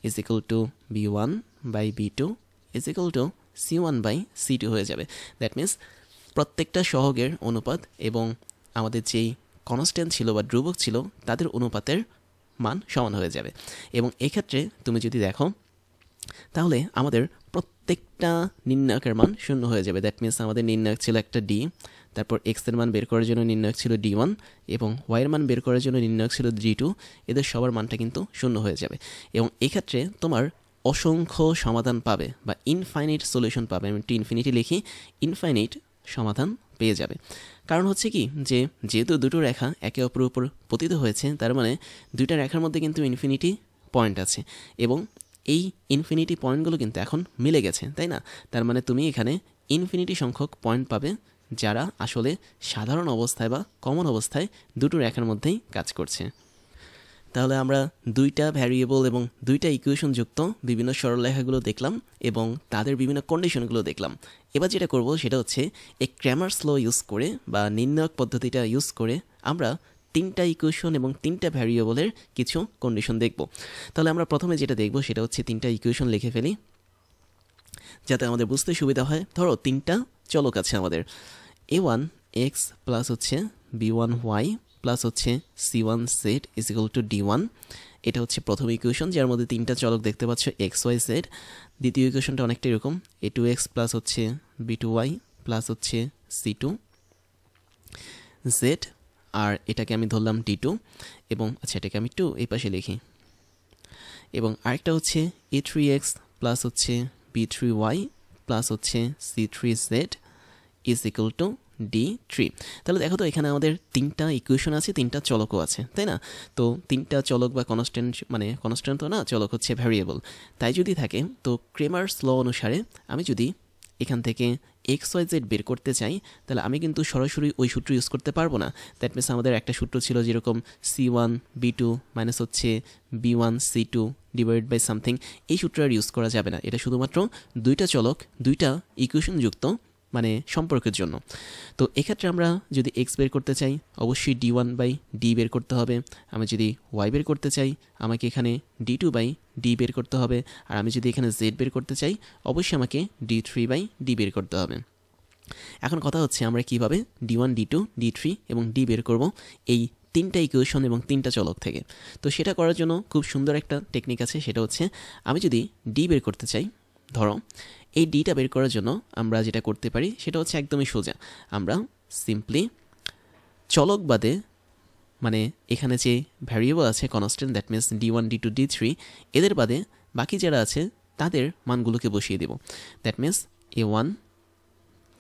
A: is equal to B1 by B2 is equal to C1 by C2 হয়ে যাবে। দ্যাট মিন্স প্রত্যেকটা সহগের অনুপাত এবং আমাদের যেই কনস্ট্যান্ট ছিল বা ধ্রুবক ছিল তাদের অনুপাতের মান সমান হয়ে যাবে। এবং এক্ষেত্রে তুমি যদি দেখো তাহলে আমাদের প্রত্যেকটা নির্ণায়কের মান শূন্য হয়ে যাবে। দ্যাট মিন্স আমাদের নির্ণায়ক ছিল একটা ডি, তারপর এক্সের মান বের করার জন্য নির্ণায়ক ছিল D1 এবং ওয়াইয়ের মান বের করার জন্য নির্ণায়ক ছিল D2। এদের সবার মানটা কিন্তু শূন্য হয়ে যাবে এবং এক্ষেত্রে তোমার অসংখ্য সমাধান পাবে বা ইনফাইনাইট সলিউশন পাবে। আমি একটু ইনফিনিটি লিখি, ইনফাইনাইট সমাধান পেয়ে যাবে। কারণ হচ্ছে কি, যে যেহেতু দুটো রেখা একে অপরের উপর পতিত হয়েছে, তার মানে দুইটা রেখার মধ্যে কিন্তু ইনফিনিটি পয়েন্ট আছে এবং এই ইনফিনিটি পয়েন্টগুলো কিন্তু এখন মিলে গেছে, তাই না? তার মানে তুমি এখানে ইনফিনিটি সংখ্যক পয়েন্ট পাবে যারা আসলে সাধারণ অবস্থায় বা কমন অবস্থায় দুটো রেখার মধ্যেই কাজ করছে। তাহলে আমরা দুইটা ভ্যারিয়েবল এবং দুইটা ইকুয়েশন যুক্ত বিভিন্ন সরলরেখাগুলো দেখলাম এবং তাদের বিভিন্ন কন্ডিশনগুলো দেখলাম। এবার যেটা করব সেটা হচ্ছে এই ক্র্যামারস ল ইউজ করে বা নির্ণায়ক পদ্ধতিটা ইউজ করে আমরা তিনটা ইকুয়েশন এবং তিনটা ভ্যারিয়েবলের কিছু কন্ডিশন দেখব। তাহলে আমরা প্রথমে যেটা দেখব সেটা হচ্ছে তিনটা ইকুয়েশন লিখে ফেলি যাতে আমাদের বুঝতে সুবিধা হয়। ধরো তিনটা চলক আছে আমাদের, a1x প্লাস হচ্ছে b1y প্লাস হচ্ছে c1z is equal to d1। এটা হচ্ছে প্রথম ইকুয়েশন যার মধ্যে তিনটা চলক দেখতে পাচ্ছ xyz। দ্বিতীয় ইকুয়েশনটা অনেকটা এরকম, a2x প্লাস হচ্ছে b2y প্লাস হচ্ছে c2z, আর এটাকে আমি ধরলাম d2 এবং আচ্ছা এটাকে আমি 2 এই পাশে লিখি। এবং আরেকটা হচ্ছে a3x প্লাস হচ্ছে b3y প্লাস হচ্ছে c3z is equal two D3। তাহলে দেখো তো এখানে আমাদের তিনটা ইকুয়েশন আছে, তিনটা চলকও আছে, তাই না? তো তিনটা চলক বা কনস্ট্যান্ট, মানে কনস্ট্যান্ট তো না, চলক হচ্ছে ভ্যারিয়েবল, তাই যদি থাকে তো ক্রেমার্স ল অনুসারে আমি যদি এখান থেকে XYZ বের করতে চাই তাহলে আমি কিন্তু সরাসরি ওই সূত্র ইউজ করতে পারবো না। দ্যাট মিনস আমাদের একটা সূত্র ছিল যেরকম C1 B2 মাইনাস হচ্ছে B1 C2 divide by something, এই সূত্র আর ইউজ করা যাবে না। এটা শুধুমাত্র দুইটা চলক দুইটা ইকুয়েশন যুক্ত মানে সম্পর্কের জন্য। তো এক্ষেত্রে আমরা যদি x বের করতে চাই অবশ্যই d1 বাই d বের করতে হবে। আমি যদি y বের করতে চাই আমাকে এখানে d2 বাই d বের করতে হবে। আর আমি যদি এখানে z বের করতে চাই অবশ্যই আমাকে d3 বাই d বের করতে হবে। এখন কথা হচ্ছে আমরা কিভাবে d1 d2 d3 এবং d বের করব এই তিনটা ইকুয়েশন এবং তিনটা চলক থেকে। তো সেটা করার জন্য খুব সুন্দর একটা টেকনিক আছে, সেটা হচ্ছে আমি যদি d বের করতে চাই, ধরো এই ডিটা বের করার জন্য আমরা যেটা করতে পারি সেটা হচ্ছে একদমই সোজা। আমরা সিম্পলি চলক বাদে মানে এখানে যে ভ্যারিয়েবল আছে constant, that means d1 d2 d3, এদের বাদে বাকি যারা আছে তাদের মানগুলোকে বসিয়ে দেব। দ্যাট মিনস a1,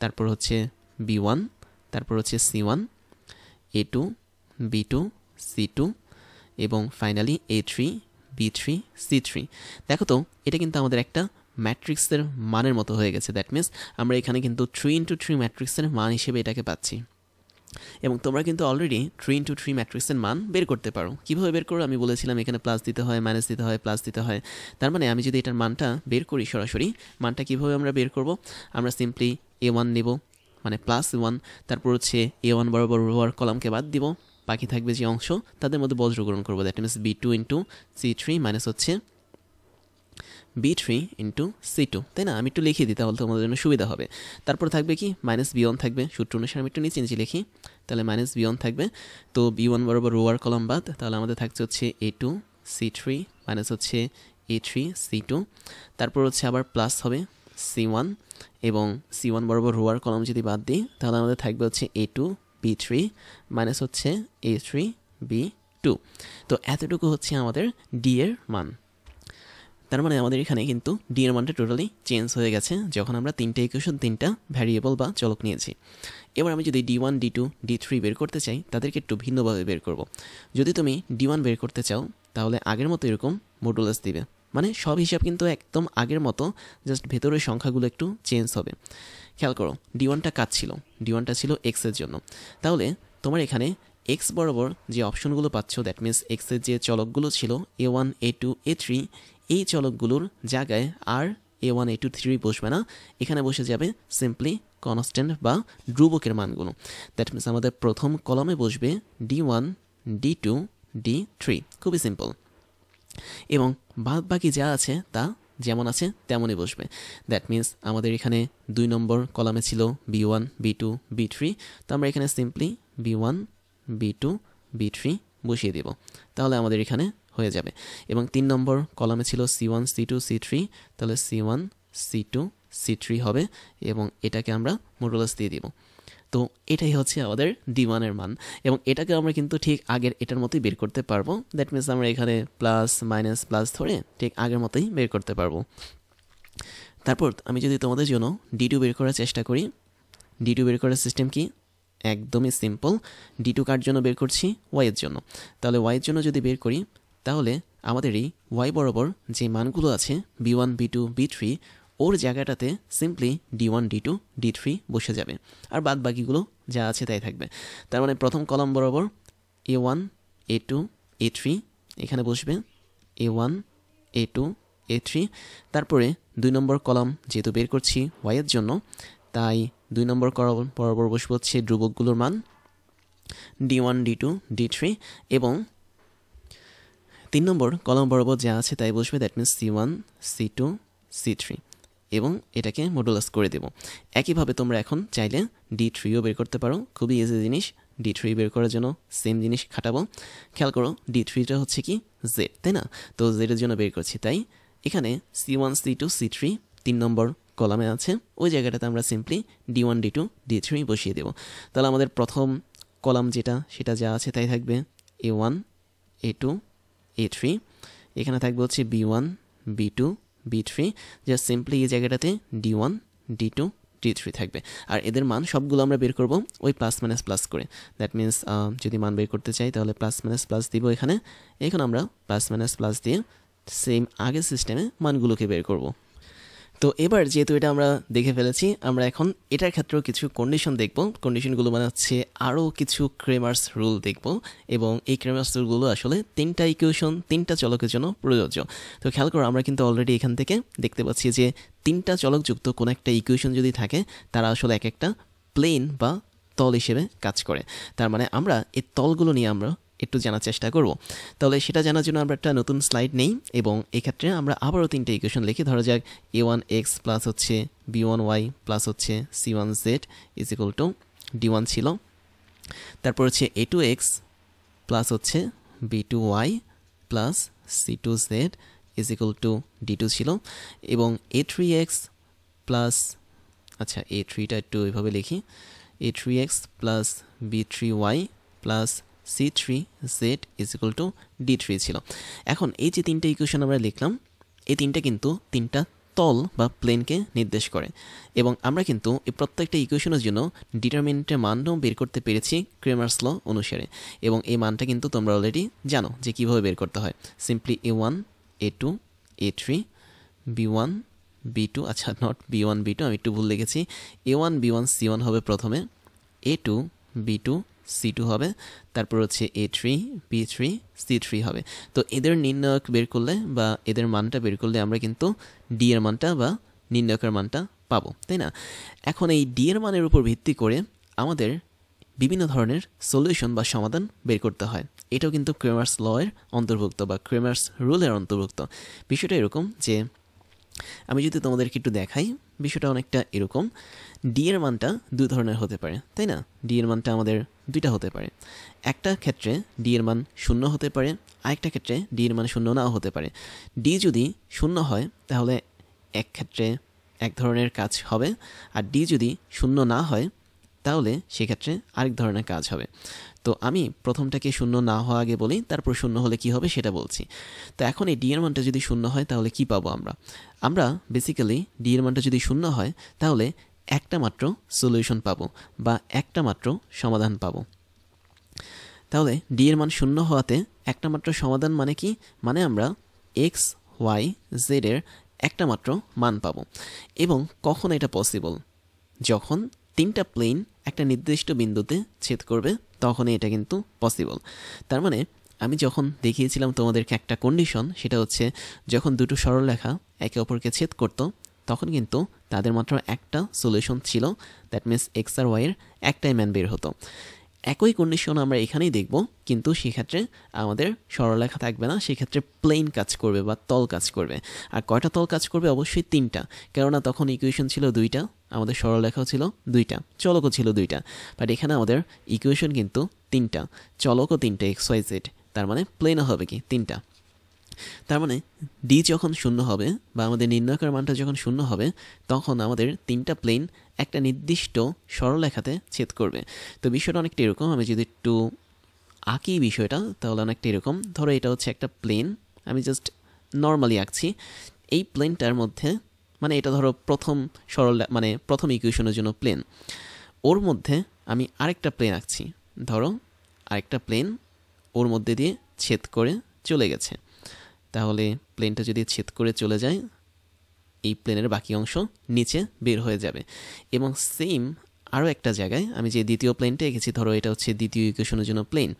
A: তারপর হচ্ছে b1, তারপর হচ্ছে c1, a2 b2 c2 এবং ফাইনালি a3 b3 c3। দেখো তো এটা কিন্তু আমাদের একটা ম্যাট্রিক্সের মানের মতো হয়ে গেছে। দ্যাট মিনস আমরা এখানে কিন্তু 3x3 ম্যাট্রিক্সের মান হিসেবে এটাকে পাচ্ছি এবং তোমরা কিন্তু অলরেডি 3x3 ম্যাট্রিক্সের মান বের করতে পারো। কীভাবে বের করো আমি বলেছিলাম, এখানে প্লাস দিতে হয়, মাইনাস দিতে হয়, প্লাস দিতে হয়। তার মানে আমি যদি এটার মানটা বের করি সরাসরি, মানটা কীভাবে আমরা বের করব, আমরা সিম্পলি a1 নেব মানে +1, তারপর হচ্ছে a1 বরাবর রোয়ার কলামকে বাদ দিব, বাকি থাকবে যে অংশ তাদের মধ্যে বজ্রগ্রহণ করবো। That means b2 into c3 minus হচ্ছে b3 ইন্টু c2, তাই না? আমি একটু লিখে দিই তাহলে তোমাদের জন্য সুবিধা হবে। তারপর থাকবে কি মাইনাস b1 থাকবে, সূত্র অনুসারে আমি একটু নিচে নিচে লিখি, তাহলে মাইনাস b1 থাকবে। তো b1 বরাবর রোয়ার কলাম বাদ, তাহলে আমাদের থাকছে হচ্ছে a2 c3 মাইনাস হচ্ছে a3 c2, তারপর হচ্ছে আবার প্লাস হবে c1 এবং c1 বরাবর রোয়ার কলাম যদি বাদ দিই তাহলে আমাদের থাকবে হচ্ছে a2 b3 মাইনাস হচ্ছে a3 b2। তো এতটুকু হচ্ছে আমাদের d এর মান। তার মানে আমাদের এখানে কিন্তু ডি এর মানটা টোটালি চেঞ্জ হয়ে গেছে যখন আমরা তিনটা ইকুয়েশন তিনটা ভ্যারিয়েবল বা চলক নিয়েছি। এবার আমি যদি d1 d2 d3 বের করতে চাই তাদেরকে একটু ভিন্নভাবে বের করব। যদি তুমি d1 বের করতে চাও তাহলে আগের মতো এরকম মডুলাস দিবে, মানে সব হিসাব কিন্তু একদম আগের মতো, জাস্ট ভেতরের সংখ্যাগুলো একটু চেঞ্জ হবে। খেয়াল করো d1টা কাজ ছিল, d1টা ছিল x এর জন্য, তাহলে তোমার এখানে এক্স বরাবর যে অপশনগুলো পাচ্ছ দ্যাট মিন্স এক্সের যে চলকগুলো ছিল a1 a2 a3 এই চলকগুলোর জায়গায় আর a1 a2 3 বসবে না, এখানে বসে যাবে সিম্পলি কনস্ট্যান্ট বা ধ্রুবকের মানগুলো। দ্যাট মিন্স আমাদের প্রথম কলামে বসবে d1 d2 d3, খুবই সিম্পল। এবং বাদ বাকি যা আছে তা যেমন আছে তেমনই বসবে। দ্যাট মিন্স আমাদের এখানে 2 নম্বর কলামে ছিল b1 b2 b3, তো আমরা এখানে সিম্পলি b1 b2 b3 বসিয়ে দেব, তাহলে আমাদের এখানে হয়ে যাবে। এবং 3 নম্বর কলামে ছিল c1 c2 c3, তাহলে c1 c2 c3 হবে এবং এটাকে আমরা মডুলাস দিয়ে দিব। তো এটাই হচ্ছে আমাদের d1 এর মান, এবং এটাকে আমরা কিন্তু ঠিক আগের এটার মতোই বের করতে পারবো। দ্যাট মিন্স আমরা এখানে প্লাস মাইনাস প্লাস ধরে ঠিক আগের মতোই বের করতে পারবো। তারপর আমি যদি তোমাদের জন্য d2 বের করার চেষ্টা করি, d2 বের করার সিস্টেম কি? একদমই সিম্পল। d2 কার জন্য বের করছি? y এর জন্য। তাহলে y এর জন্য যদি বের করি তাহলে আমাদের এই y বরাবর যে মানগুলো আছে b1 b2 b3 ওর জায়গাটাতে সিম্পলি d1 d2 d3 বসে যাবে, আর বাদ বাকিগুলো যা আছে তাই থাকবে। তার মানে প্রথম কলাম বরাবর a1 a2 a3 এখানে বসবে a1 a2 a3। তারপরে 2 নম্বর কলাম যেহেতু বের করছি y এর জন্য, তাই 2 নম্বর কলাম বরাবর বসবে হচ্ছে ধ্রুবকগুলোর মান d1 d2 d3, এবং 3 নম্বর কলাম বরাবর যা আছে তাই বসবে, that means c1 c2 c3, এবং এটাকে মডুলাস করে দেব। একইভাবে তোমরা এখন চাইলে d3ও বের করতে পারো, খুবই ইজি জিনিস। d3 বের করার জন্য সেম জিনিস খাটাবো। খেয়াল করো d3টা হচ্ছে কি z, তাই না? তো z এর জন্য বের করছি, তাই এখানে c1 c2 c3 3 নম্বর কলামে আছে, ওই জায়গাটাতে আমরা সিম্পলি d1 d2 d3 বসিয়ে দেব। তাহলে আমাদের প্রথম কলাম যেটা সেটা যা আছে তাই থাকবে a1 a2 a3, এখানে থাকবে হচ্ছে b1 b2 b3, just simply এই জায়গাটাতে d1 d2 d3 থাকবে। আর এদের মান সবগুলো আমরা বের করব ওই প্লাস মাইনাস প্লাস করে। দ্যাট মিন্স যদি মান বের করতে চাই তাহলে প্লাস মাইনাস প্লাস দিব এখানে, এখন আমরা প্লাস মাইনাস প্লাস দিয়ে সেম আগের সিস্টেমে মানগুলোকে বের করব। তো এবার যেহেতু এটা আমরা দেখে ফেলেছি, আমরা এখন এটার ক্ষেত্রেও কিছু কন্ডিশন দেখব। কন্ডিশনগুলো মানে হচ্ছে আরও কিছু ক্রেমার্স রুল দেখব, এবং এই ক্রেমার্স রুলগুলো আসলে 3টা ইকুয়েশন 3টা চলকের জন্য প্রযোজ্য। তো খেয়াল করো আমরা কিন্তু অলরেডি এখান থেকে দেখতে পাচ্ছি যে 3টা চলকযুক্ত কোনো একটা ইকুয়েশন যদি থাকে তারা আসলে এক একটা প্লেন বা তল হিসেবে কাজ করে। তার মানে আমরা এই তলগুলো নিয়ে আমরা একটু জানার চেষ্টা করব। তাহলে সেটা জানার জন্য আমরা একটা নতুন স্লাইড নেই, এবং এক্ষেত্রে আমরা আবারও 3টা ইকুয়েশন লিখি। ধরা যাক a1x প্লাস হচ্ছে b1y প্লাস হচ্ছে c1z is equal to d1 ছিল। তারপর হচ্ছে a2x প্লাস হচ্ছে b2y plus c2z is equal two d2 ছিল, এবং a3x প্লাস, আচ্ছা a3টা একটু এইভাবে লিখি, a3x plus b3y plus c3z is equal two d3 ছিল। এখন এই যে 3টা ইকুয়েশন আমরা লিখলাম, এই 3টা কিন্তু 3টা তল বা প্লেনকে নির্দেশ করে, এবং আমরা কিন্তু এই প্রত্যেকটা ইকুয়েশনের জন্য ডিটারমিনেন্টের মানও বের করতে পেরেছি ক্রেমার্স ল অনুসারে, এবং এই মানটা কিন্তু তোমরা অলরেডি জানো যে কীভাবে বের করতে হয়। Simply a1 a2 a3 b1 b2, আচ্ছা নট b1 b2, আমি একটু ভুল লিখেছি, a1 b1 c1 হবে প্রথমে, a2 b2 c2 হবে, তারপর হচ্ছে a3 b3 c3 হবে। তো এদের নির্ণায়ক বের করলে বা এদের মানটা বের করলে আমরা কিন্তু d এর মানটা বা নির্ণায়কের মানটা পাবো, তাই না? এখন এই d এর মানের উপর ভিত্তি করে আমাদের বিভিন্ন ধরনের সলিউশন বা সমাধান বের করতে হয়। এটাও কিন্তু ক্রেমার্স ল এর অন্তর্ভুক্ত বা ক্রেমার্স রুলের অন্তর্ভুক্ত। বিষয়টা এরকম যে আমি যদি তোমাদেরকে একটু দেখাই, বিষয়টা অনেকটা এরকম। ডি এর মানটা দুই ধরনের হতে পারে, তাই না? ডি এর মানটা আমাদের দুইটা হতে পারে। একটা ক্ষেত্রে ডি এর মান 0 হতে পারে, আরেকটা ক্ষেত্রে ডি এর মান 0 নাও হতে পারে। ডি যদি 0 হয় তাহলে এক ক্ষেত্রে এক ধরনের কাজ হবে, আর ডি যদি 0 না হয় তাহলে সেক্ষেত্রে আরেক ধরনের কাজ হবে। তো আমি প্রথমটাকে 0 না হওয়া আগে বলি, তারপর 0 হলে কি হবে সেটা বলছি। তো এখন এই ডি এর মানটা যদি 0 হয় তাহলে কি পাবো আমরা বেসিক্যালি ডি এর মানটা যদি 0 হয় তাহলে একটা মাত্র সলিউশন পাবো বা একটা মাত্র সমাধান পাবো। তাহলে ডি এর মান 0 হওয়াতে একটা মাত্র সমাধান মানে কি? মানে আমরা এক্স ওয়াই জেড এর একটা মাত্র মান পাবো। এবং কখন এটা পসিবল? যখন তিনটা প্লেন একটা নির্দিষ্ট বিন্দুতে ছেদ করবে তখনই এটা কিন্তু পসিবল। তার মানে আমি যখন দেখিয়েছিলাম তোমাদেরকে একটা কন্ডিশন, সেটা হচ্ছে যখন দুটো সরলরেখা একে অপরকে ছেদ করত তখন কিন্তু তাদের মাত্র একটা সলিউশন ছিল, দ্যাট মিনস এক্স আর ওয়াইয়ের একটাই ম্যান বের হতো। একই কন্ডিশন আমরা এখানেই দেখব, কিন্তু সেক্ষেত্রে আমাদের সরলরেখা থাকবে না, সেক্ষেত্রে প্লেন কাজ করবে বা তল কাজ করবে। আর কয়টা তল কাজ করবে? অবশ্যই তিনটা, কেননা তখন ইকুয়েশন ছিল দুইটা, আমাদের সরলরেখাও ছিল দুইটা, চলকও ছিল দুইটা। বাট এখানে আমাদের ইকুয়েশন কিন্তু তিনটা, চলকও তিনটা, এক্স ওয়াই জেড, তার মানে প্লেনও হবে কি তিনটা। তার মানে ডি যখন শূন্য হবে বা আমাদের নির্ণয়কের মানটা যখন শূন্য হবে তখন আমাদের তিনটা প্লেন একটা নির্দিষ্ট সরলরেখাতে ছেদ করবে। তো বিষয়টা অনেকটা এরকম, আমি যদি একটু আঁকি বিষয়টা তাহলে অনেকটা এরকম। ধরো এটা হচ্ছে একটা প্লেন, আমি জাস্ট নর্মালি আঁকছি। এই প্লেনটার মধ্যে মানে এটা ধরো প্রথম মানে প্রথম ইকুয়েশনের জন্য প্লেন, ওর মধ্যে আমি আরেকটা প্লেন আঁকছি। ধরো আরেকটা প্লেন ওর মধ্যে দিয়ে ছেদ করে চলে গেছে, তাহলে প্লেনটা যদি ছেদ করে চলে যায় এই প্লেনের বাকি অংশ নিচে বের হয়ে যাবে। এবং সেম আরও একটা জায়গায় আমি যে দ্বিতীয় প্লেনটা এঁকেছি, ধরো এটা হচ্ছে দ্বিতীয় ইকুয়েশনের জন্য প্লেন,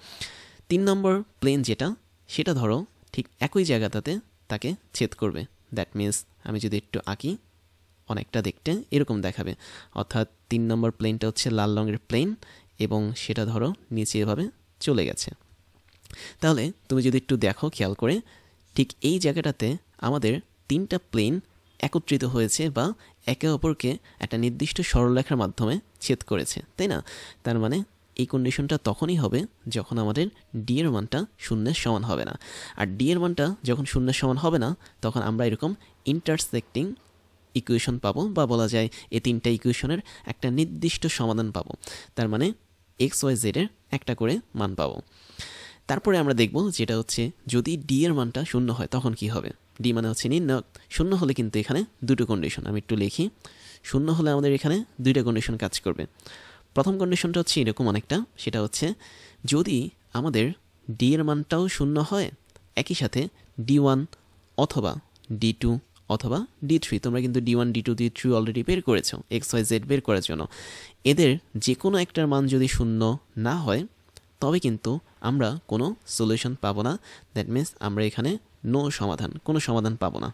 A: 3 নম্বর প্লেন যেটা, সেটা ধরো ঠিক একই জায়গাটাতে তাকে ছেদ করবে। দ্যাট মিনস আমি যদি একটু আঁকি অনেকটা দেখতে এরকম দেখাবে, অর্থাৎ 3 নম্বর প্লেনটা হচ্ছে লাল রঙের প্লেন এবং সেটা ধরো নিচে এভাবে চলে গেছে। তাহলে তুমি যদি একটু দেখো খেয়াল করে, ঠিক এই জায়গাটাতে আমাদের তিনটা প্লেন একত্রিত হয়েছে বা একে অপরকে একটা নির্দিষ্ট সরলরেখার মাধ্যমে ছেদ করেছে, তাই না? তার মানে এই কন্ডিশনটা তখনই হবে যখন আমাদের ডি এর মানটা শূন্যের সমান হবে না। আর ডি এর মানটা যখন শূন্যের সমান হবে না তখন আমরা এরকম ইন্টারসেক্টিং ইকুয়েশন পাবো, বা বলা যায় এই তিনটা ইকুয়েশনের একটা নির্দিষ্ট সমাধান পাবো। তার মানে এক্স ওয়াই জেডের একটা করে মান পাবো। তারপরে আমরা দেখব যেটা হচ্ছে যদি ডি এর মানটা শূন্য হয় তখন কি হবে। ডি মানে হচ্ছে নির্ণায়ক, শূন্য হলে কিন্তু এখানে দুটো কন্ডিশন, আমি একটু লিখি। শূন্য হলে আমাদের এখানে দুইটা কন্ডিশন কাজ করবে। প্রথম কন্ডিশনটা হচ্ছে এরকম অনেকটা, সেটা হচ্ছে যদি আমাদের ডি এর মানটাও শূন্য হয়, একই সাথে ডি ওয়ান অথবা ডি টু অথবা ডি থ্রি, তোমরা কিন্তু D one D two D three already বের করেছো এক্স ওয়াই জেড বের করার জন্য, এদের যে কোনো একটার মান যদি শূন্য না হয় তবে কিন্তু আমরা কোনো সলিউশন পাবো না। দ্যাট মিনস আমরা এখানে নো সমাধান, কোনো সমাধান পাবো না।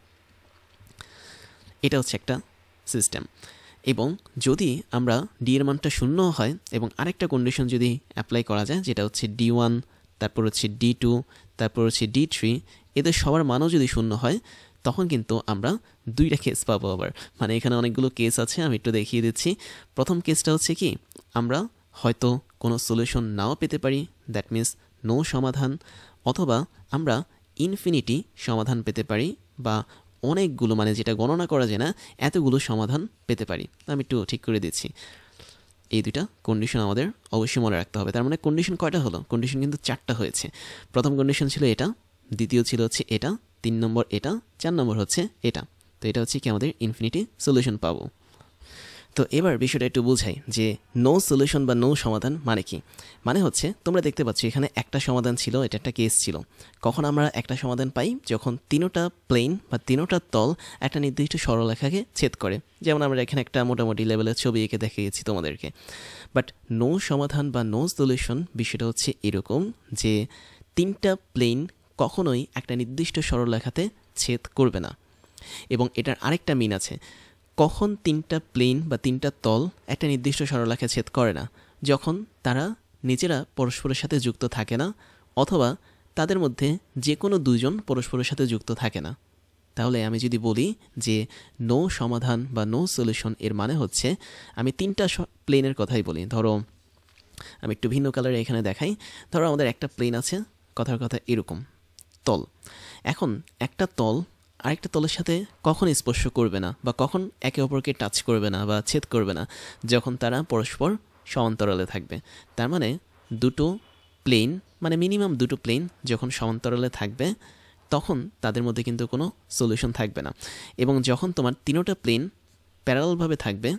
A: এটা হচ্ছে একটা সিস্টেম। এবং যদি আমরা ডি এর মানটা শূন্য হয় এবং আরেকটা কন্ডিশন যদি অ্যাপ্লাই করা যায়, যেটা হচ্ছে ডি ওয়ান, তারপর হচ্ছে ডি টু, তারপর হচ্ছে ডি থ্রি, এদের সবার মানও যদি শূন্য হয় তখন কিন্তু আমরা দুইটা কেস পাবো আবার। মানে এখানে অনেকগুলো কেস আছে, আমি একটু দেখিয়ে দিচ্ছি। প্রথম কেসটা হচ্ছে কি, আমরা হয়তো কোনো সলিউশন নাও পেতে পারি, দ্যাট মিনস নো সমাধান, অথবা আমরা ইনফিনিটি সমাধান পেতে পারি, বা অনেকগুলো, মানে যেটা গণনা করা যায় না এতগুলো সমাধান পেতে পারি। আমি একটু ঠিক করে দিচ্ছি। এই দুইটা কন্ডিশন আমাদের অবশ্যই মনে রাখতে হবে। তার মানে কন্ডিশন কয়টা হলো? কন্ডিশন কিন্তু 4টা হয়েছে। প্রথম কন্ডিশন ছিল এটা, দ্বিতীয় ছিল হচ্ছে এটা, 3 নম্বর এটা, 4 নম্বর হচ্ছে এটা। তো এটা হচ্ছে কি আমাদের ইনফিনিটি সলিউশন পাবো। তো এবার বিষয়টা একটু বোঝাই যে নো সলিউশন বা নো সমাধান মানে কি। মানে হচ্ছে তোমরা দেখতে পাচ্ছ এখানে একটা সমাধান ছিল, এটা একটা কেস ছিল। কখন আমরা একটা সমাধান পাই? যখন তিনোটা প্লেন বা তিনোটা তল একটা নির্দিষ্ট সরলরেখাকে ছেদ করে। যেমন আমরা এখানে একটা মোটামুটি লেভেলের ছবি এঁকে দেখিয়েছি তোমাদেরকে। বাট নো সমাধান বা নো সলিউশন বিষয়টা হচ্ছে এরকম যে তিনটা প্লেন কখনোই একটা নির্দিষ্ট সরলরেখাতে ছেদ করবে না। এবং এটার আরেকটা মিন আছে, কখন তিনটা প্লেন বা তিনটা তল একটা নির্দিষ্ট সরলরেখায় ছেদ করে না? যখন তারা নিজেরা পরস্পরের সাথে যুক্ত থাকে না, অথবা তাদের মধ্যে যে কোনো দুজন পরস্পরের সাথে যুক্ত থাকে না। তাহলে আমি যদি বলি যে নো সমাধান বা নো সলিউশন, এর মানে হচ্ছে আমি তিনটা প্লেনের কথাই বলি। ধরো আমি একটু ভিন্ন কালারে এখানে দেখাই। ধরো আমাদের একটা প্লেন আছে, কথার কথা এরকম তল। এখন একটা তল আরেকটা তলের সাথে কখন স্পর্শ করবে না বা কখন একে অপরকে টাচ করবে না বা ছেদ করবে না? যখন তারা পরস্পর সমান্তরালে থাকবে। তার মানে দুটো প্লেন, মানে মিনিমাম দুটো প্লেন যখন সমান্তরালে থাকবে তখন তাদের মধ্যে কিন্তু কোনো সলিউশন থাকবে না। এবং যখন তোমার তিনোটা প্লেন প্যারালালভাবে থাকবে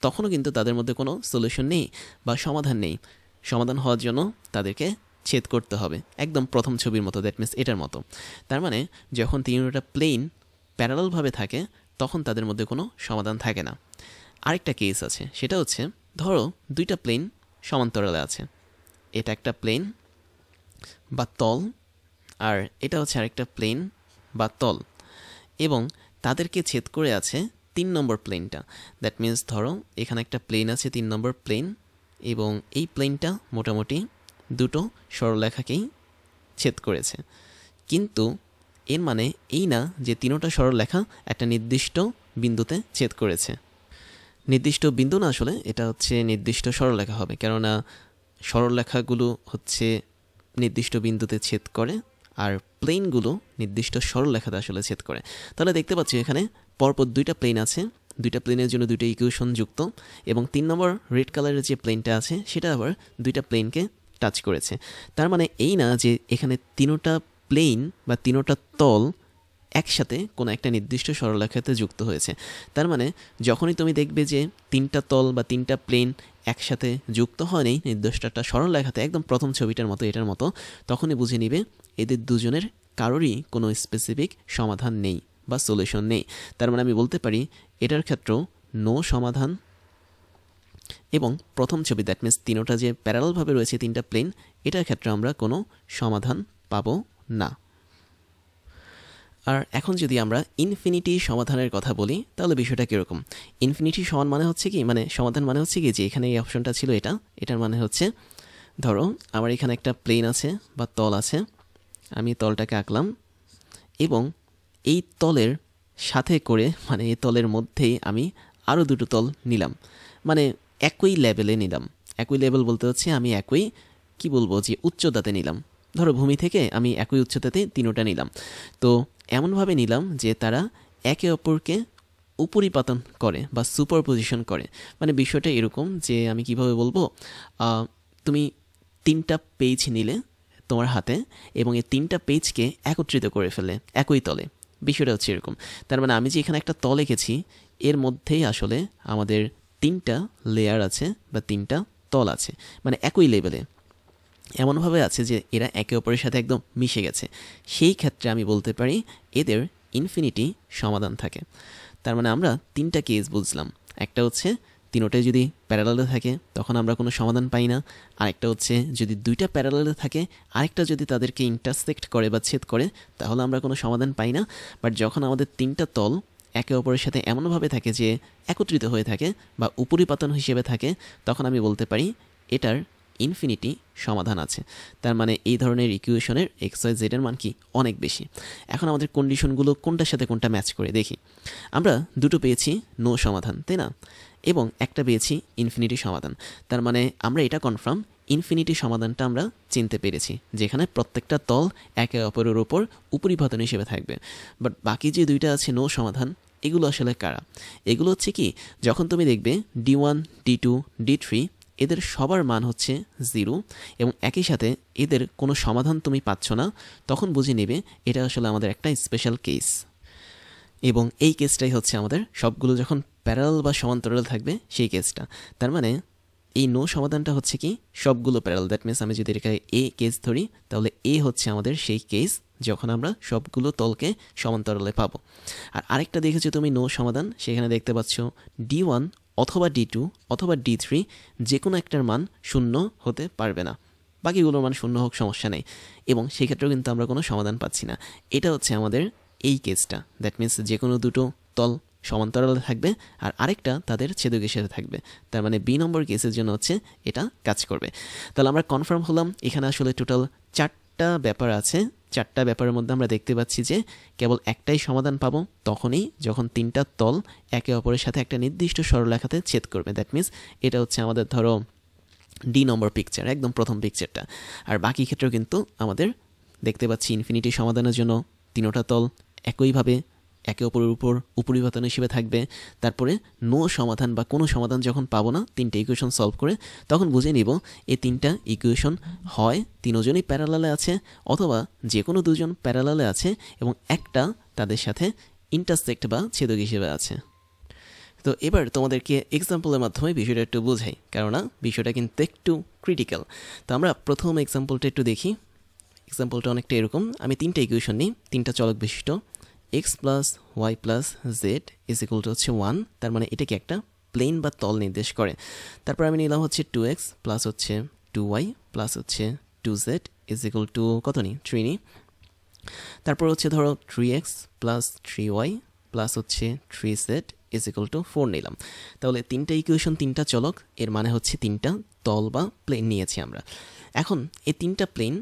A: তখনও কিন্তু তাদের মধ্যে কোনো সলিউশন নেই বা সমাধান নেই। সমাধান হওয়ার জন্য তাদেরকে ছেদ করতে হবে, একদম প্রথম ছবির মতো, দ্যাট মিনস এটার মতো। তার মানে যখন তিনটা প্লেন প্যারালালভাবে থাকে তখন তাদের মধ্যে কোনো সমাধান থাকে না। আরেকটা কেস আছে, সেটা হচ্ছে ধরো দুইটা প্লেন সমান্তরালে আছে, এটা একটা প্লেন বা তল, আর এটা হচ্ছে আরেকটা প্লেন বা তল, এবং তাদেরকে ছেদ করে আছে 3 নম্বর প্লেনটা। দ্যাট মিন্স ধরো এখানে একটা প্লেন আছে 3 নম্বর প্লেন, এবং এই প্লেনটা মোটামুটি দুটো সরলরেখাকেই ছেদ করেছে। কিন্তু এর মানে এই না যে তিনোটা সরলরেখা একটা নির্দিষ্ট বিন্দুতে ছেদ করেছে। নির্দিষ্ট বিন্দু না, আসলে এটা হচ্ছে নির্দিষ্ট সরলরেখা হবে, কেননা সরলরেখাগুলো হচ্ছে নির্দিষ্ট বিন্দুতে ছেদ করে, আর প্লেনগুলো নির্দিষ্ট সরলরেখাতে আসলে ছেদ করে। তাহলে দেখতে পাচ্ছি এখানে পরপর দুইটা প্লেন আছে, দুইটা প্লেনের জন্য দুইটা ইকুয়েশন যুক্ত, এবং 3 নম্বর রেড কালারের যে প্লেনটা আছে সেটা আবার দুইটা প্লেনকে টাচ করেছে। তার মানে এই না যে এখানে তিনোটা প্লেন বা তিনোটা তল একসাথে কোনো একটা নির্দিষ্ট সরলরেখাতে যুক্ত হয়েছে। তার মানে যখনই তুমি দেখবে যে 3টা তল বা 3টা প্লেন একসাথে যুক্ত হয়নি নির্দিষ্ট একটা সরলরেখাতে, একদম প্রথম ছবিটার মতো এটার মতো, তখনই বুঝে নিবে এদের দুজনের কারোরই কোনো স্পেসিফিক সমাধান নেই বা সলিউশন নেই। তার মানে আমি বলতে পারি এটার ক্ষেত্রেও নো সমাধান, এবং প্রথম ছবি দ্যাট মিন্স তিনোটা যে প্যারালালভাবে রয়েছে 3টা প্লেন, এটার ক্ষেত্রে আমরা কোনো সমাধান পাবো না। আর এখন যদি আমরা ইনফিনিটি সমাধানের কথা বলি তাহলে বিষয়টা কীরকম? ইনফিনিটি সমান মানে হচ্ছে কি, মানে সমাধান মানে হচ্ছে কি যে এখানে এই অপশনটা ছিল এটার মানে হচ্ছে ধরো আমার এখানে একটা প্লেন আছে বা তল আছে, আমি তলটাকে আঁকলাম, এবং এই তলের সাথে করে মানে এই তলের মধ্যেই আমি আরও দুটো তল নিলাম, মানে একই লেভেলে নিলাম। একই লেভেল বলতে হচ্ছে আমি একই কি বলবো যে উচ্চতাতে নিলাম। ধরো ভূমি থেকে আমি একই উচ্চতাতে তিনোটা নিলাম, তো এমনভাবে নিলাম যে তারা একে অপরকে উপরিপাতন করে বা সুপারপজিশন করে। মানে বিষয়টা এরকম যে আমি কিভাবে বলবো, তুমি 3টা পেজ নিলে তোমার হাতে, এবং এই 3টা পেজকে একত্রিত করে ফেলে একই তলে। বিষয়টা হচ্ছে এরকম। তার মানে আমি যে এখানে একটা তল এঁকেছি এর মধ্যেই আসলে আমাদের 3টা লেয়ার আছে বা 3টা তল আছে, মানে একই লেভেলে এমনভাবে আছে যে এরা একে অপরের সাথে একদম মিশে গেছে। সেই ক্ষেত্রে আমি বলতে পারি এদের ইনফিনিটি সমাধান থাকে। তার মানে আমরা 3টা কেস বুঝলাম। একটা হচ্ছে তিনোটাই যদি প্যারালালে থাকে তখন আমরা কোনো সমাধান পাই না। আরেকটা হচ্ছে যদি দুইটা প্যারালালে থাকে, আরেকটা যদি তাদেরকে ইন্টারসেক্ট করে বা ছেদ করে তাহলে আমরা কোনো সমাধান পাই না। বাট যখন আমাদের 3টা তল একে অপরের সাথে এমনভাবে থাকে যে একত্রিত হয়ে থাকে বা উপরিপাতন হিসেবে থাকে, তখন আমি বলতে পারি এটার ইনফিনিটি সমাধান আছে। তার মানে এই ধরনের ইকুয়েশনের এক্স ওয়াই জেড এর মান কি অনেক বেশি। এখন আমাদের কন্ডিশনগুলো কোনটার সাথে কোনটা ম্যাচ করে দেখি। আমরা দুটো পেয়েছি নো সমাধান, তাই না, এবং একটা পেয়েছি ইনফিনিটি সমাধান। তার মানে আমরা এটা কনফার্ম ইনফিনিটি সমাধানটা আমরা চিনতে পেরেছি, যেখানে প্রত্যেকটা তল একে অপরের উপর উপরিপাতন হিসেবে থাকবে। বাট বাকি যে দুইটা আছে নো সমাধান, এগুলো আসলে কারা? এগুলো হচ্ছে কি, যখন তুমি দেখবে D1 D2 D3 এদের সবার মান হচ্ছে 0, এবং একই সাথে এদের কোনো সমাধান তুমি পাচ্ছ না, তখন বুঝে নেবে এটা আসলে আমাদের একটা স্পেশাল কেস। এবং এই কেসটাই হচ্ছে আমাদের সবগুলো যখন প্যারালাল বা সমান্তরাল থাকবে সেই কেসটা। তার মানে এই নো সমাধানটা হচ্ছে কি সবগুলো প্যারালাল। দ্যাট মিনস আমি যদি এটাকে এ কেস ধরি তাহলে এ হচ্ছে আমাদের সেই কেস যখন আমরা সবগুলো তলকে সমান্তরালে পাবো। আর আরেকটা দেখেছো তুমি নো সমাধান, সেখানে দেখতে পাচ্ছ D1 অথবা D2 অথবা D3 যে কোনো একটার মান 0 হতে পারবে না, বাকিগুলোর মান 0 হোক সমস্যা নেই, এবং সেক্ষেত্রেও কিন্তু আমরা কোনো সমাধান পাচ্ছি না। এটা হচ্ছে আমাদের এই কেসটা। দ্যাট মিনস যে কোনো দুটো তল সমান্তরালে থাকবে আর আরেকটা তাদের ছেদক হিসেবে থাকবে। তার মানে বি নম্বর কেসের জন্য হচ্ছে এটা কাজ করবে। তাহলে আমরা কনফার্ম হলাম এখানে আসলে টোটাল 4টা ব্যাপার আছে। 4টা ব্যাপারের মধ্যে আমরা দেখতে পাচ্ছি যে কেবল একটাই সমাধান পাবো তখনই যখন 3টা তল একে অপরের সাথে একটা নির্দিষ্ট সরলরেখাতে ছেদ করবে। দ্যাট মিনস এটা হচ্ছে আমাদের ধরো ডি নম্বর পিকচার, একদম প্রথম পিকচারটা। আর বাকি ক্ষেত্রেও কিন্তু আমাদের দেখতে পাচ্ছি ইনফিনিটি সমাধানের জন্য 3টা তল একইভাবে একে অপরের উপর উপরিপাতন হিসেবে থাকবে। তারপরে নো সমাধান বা কোনো সমাধান যখন পাবো না 3টে ইকুয়েশন সলভ করে, তখন বুঝে নিব এই 3টা ইকুয়েশন হয় তিনজনই প্যারালালে আছে অথবা যে কোনো দুজন প্যারালালে আছে এবং একটা তাদের সাথে ইন্টারসেক্ট বা ছেদক হিসেবে আছে। তো এবার তোমাদেরকে এক্সাম্পলের মাধ্যমে বিষয়টা একটু বোঝাই, কেননা বিষয়টা কিন্তু একটু ক্রিটিক্যাল। তো আমরা প্রথম এক্সাম্পলটা একটু দেখি। এক্সাম্পলটা অনেকটা এরকম, আমি 3টা ইকুয়েশন নিই, 3টা চলক বিশিষ্ট, x plus y plus z is equal to হচ্ছে 1। তার মানে এটা কি একটা প্লেন বা তল নির্দেশ করে। তারপর আমি নিলাম হচ্ছে 2x প্লাস হচ্ছে 2y প্লাস হচ্ছে 2z ইজ ইকুয়াল টু কত নিই 3 নিই। তারপর হচ্ছে ধরো 3x প্লাস 3y প্লাস হচ্ছে 3z ইজ ইকুয়াল টু 4 নিলাম। তাহলে তিনটা ইকুয়েশন তিনটা চলক, এর মানে হচ্ছে তিনটা তল বা প্লেন নিয়েছি আমরা। এখন এই তিনটা প্লেন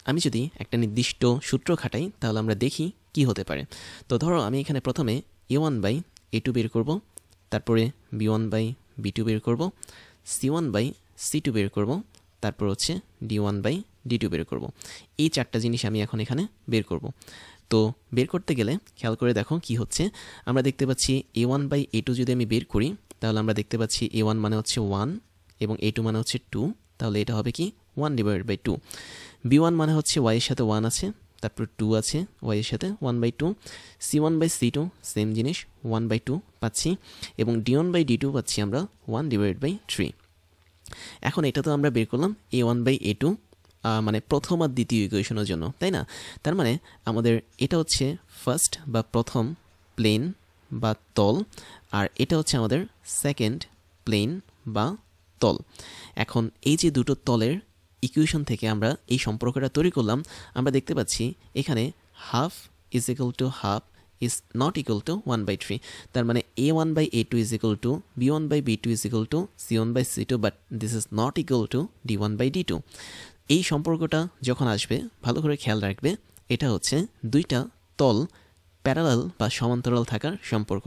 A: আমি যদি একটা নির্দিষ্ট সূত্র খাটাই তাহলে আমরা দেখি কি হতে পারে। তো ধরো আমি এখানে প্রথমে a1 বাই a2 বের করব, তারপরে b1 বাই b2 বের করব, c1 বাই c2 বের করব, তারপর হচ্ছে d1 বাই d2 বের করব। এই চারটা জিনিস আমি এখন এখানে বের করব। তো বের করতে গেলে খেয়াল করে দেখো কি হচ্ছে। আমরা দেখতে পাচ্ছি a1 বাই a2 যদি আমি বের করি তাহলে আমরা দেখতে পাচ্ছি a1 মানে হচ্ছে 1 এবং a2 মানে হচ্ছে 2, তাহলে এটা হবে কি 1 ডিভাইডেড বাই 2। b1 মানে হচ্ছে y এর সাথে 1 আছে, তারপর 2 আছে y এর সাথে 1 by 2, c1 by c2 same জিনিস 1 বাই 2 পাচ্ছি, এবং d1 বাই d2 পাচ্ছি আমরা 1 ডিভাইডেড বাই 3। এখন এটা তো আমরা বের করলাম a1 বাই a2 মানে প্রথম আর দ্বিতীয় ইকুয়েশনের জন্য, তাই না? তার মানে আমাদের এটা হচ্ছে ফার্স্ট বা প্রথম প্লেন বা তল, আর এটা হচ্ছে আমাদের সেকেন্ড প্লেন বা তল। এখন এই যে দুটো তলের ইকুয়েশন থেকে আমরা এই সম্পর্কটা তৈরি করলাম, আমরা দেখতে পাচ্ছি এখানে half is equal to half is not equal to 1 by 3। তার মানে a1 by a2 is equal to b1 by b2 is equal to c1 by c2, but this is not equal to d1 by d2। এই সম্পর্কটা যখন আসবে ভালো করে খেয়াল রাখবে, এটা হচ্ছে দুইটা তল প্যারালাল বা সমান্তরাল থাকার সম্পর্ক।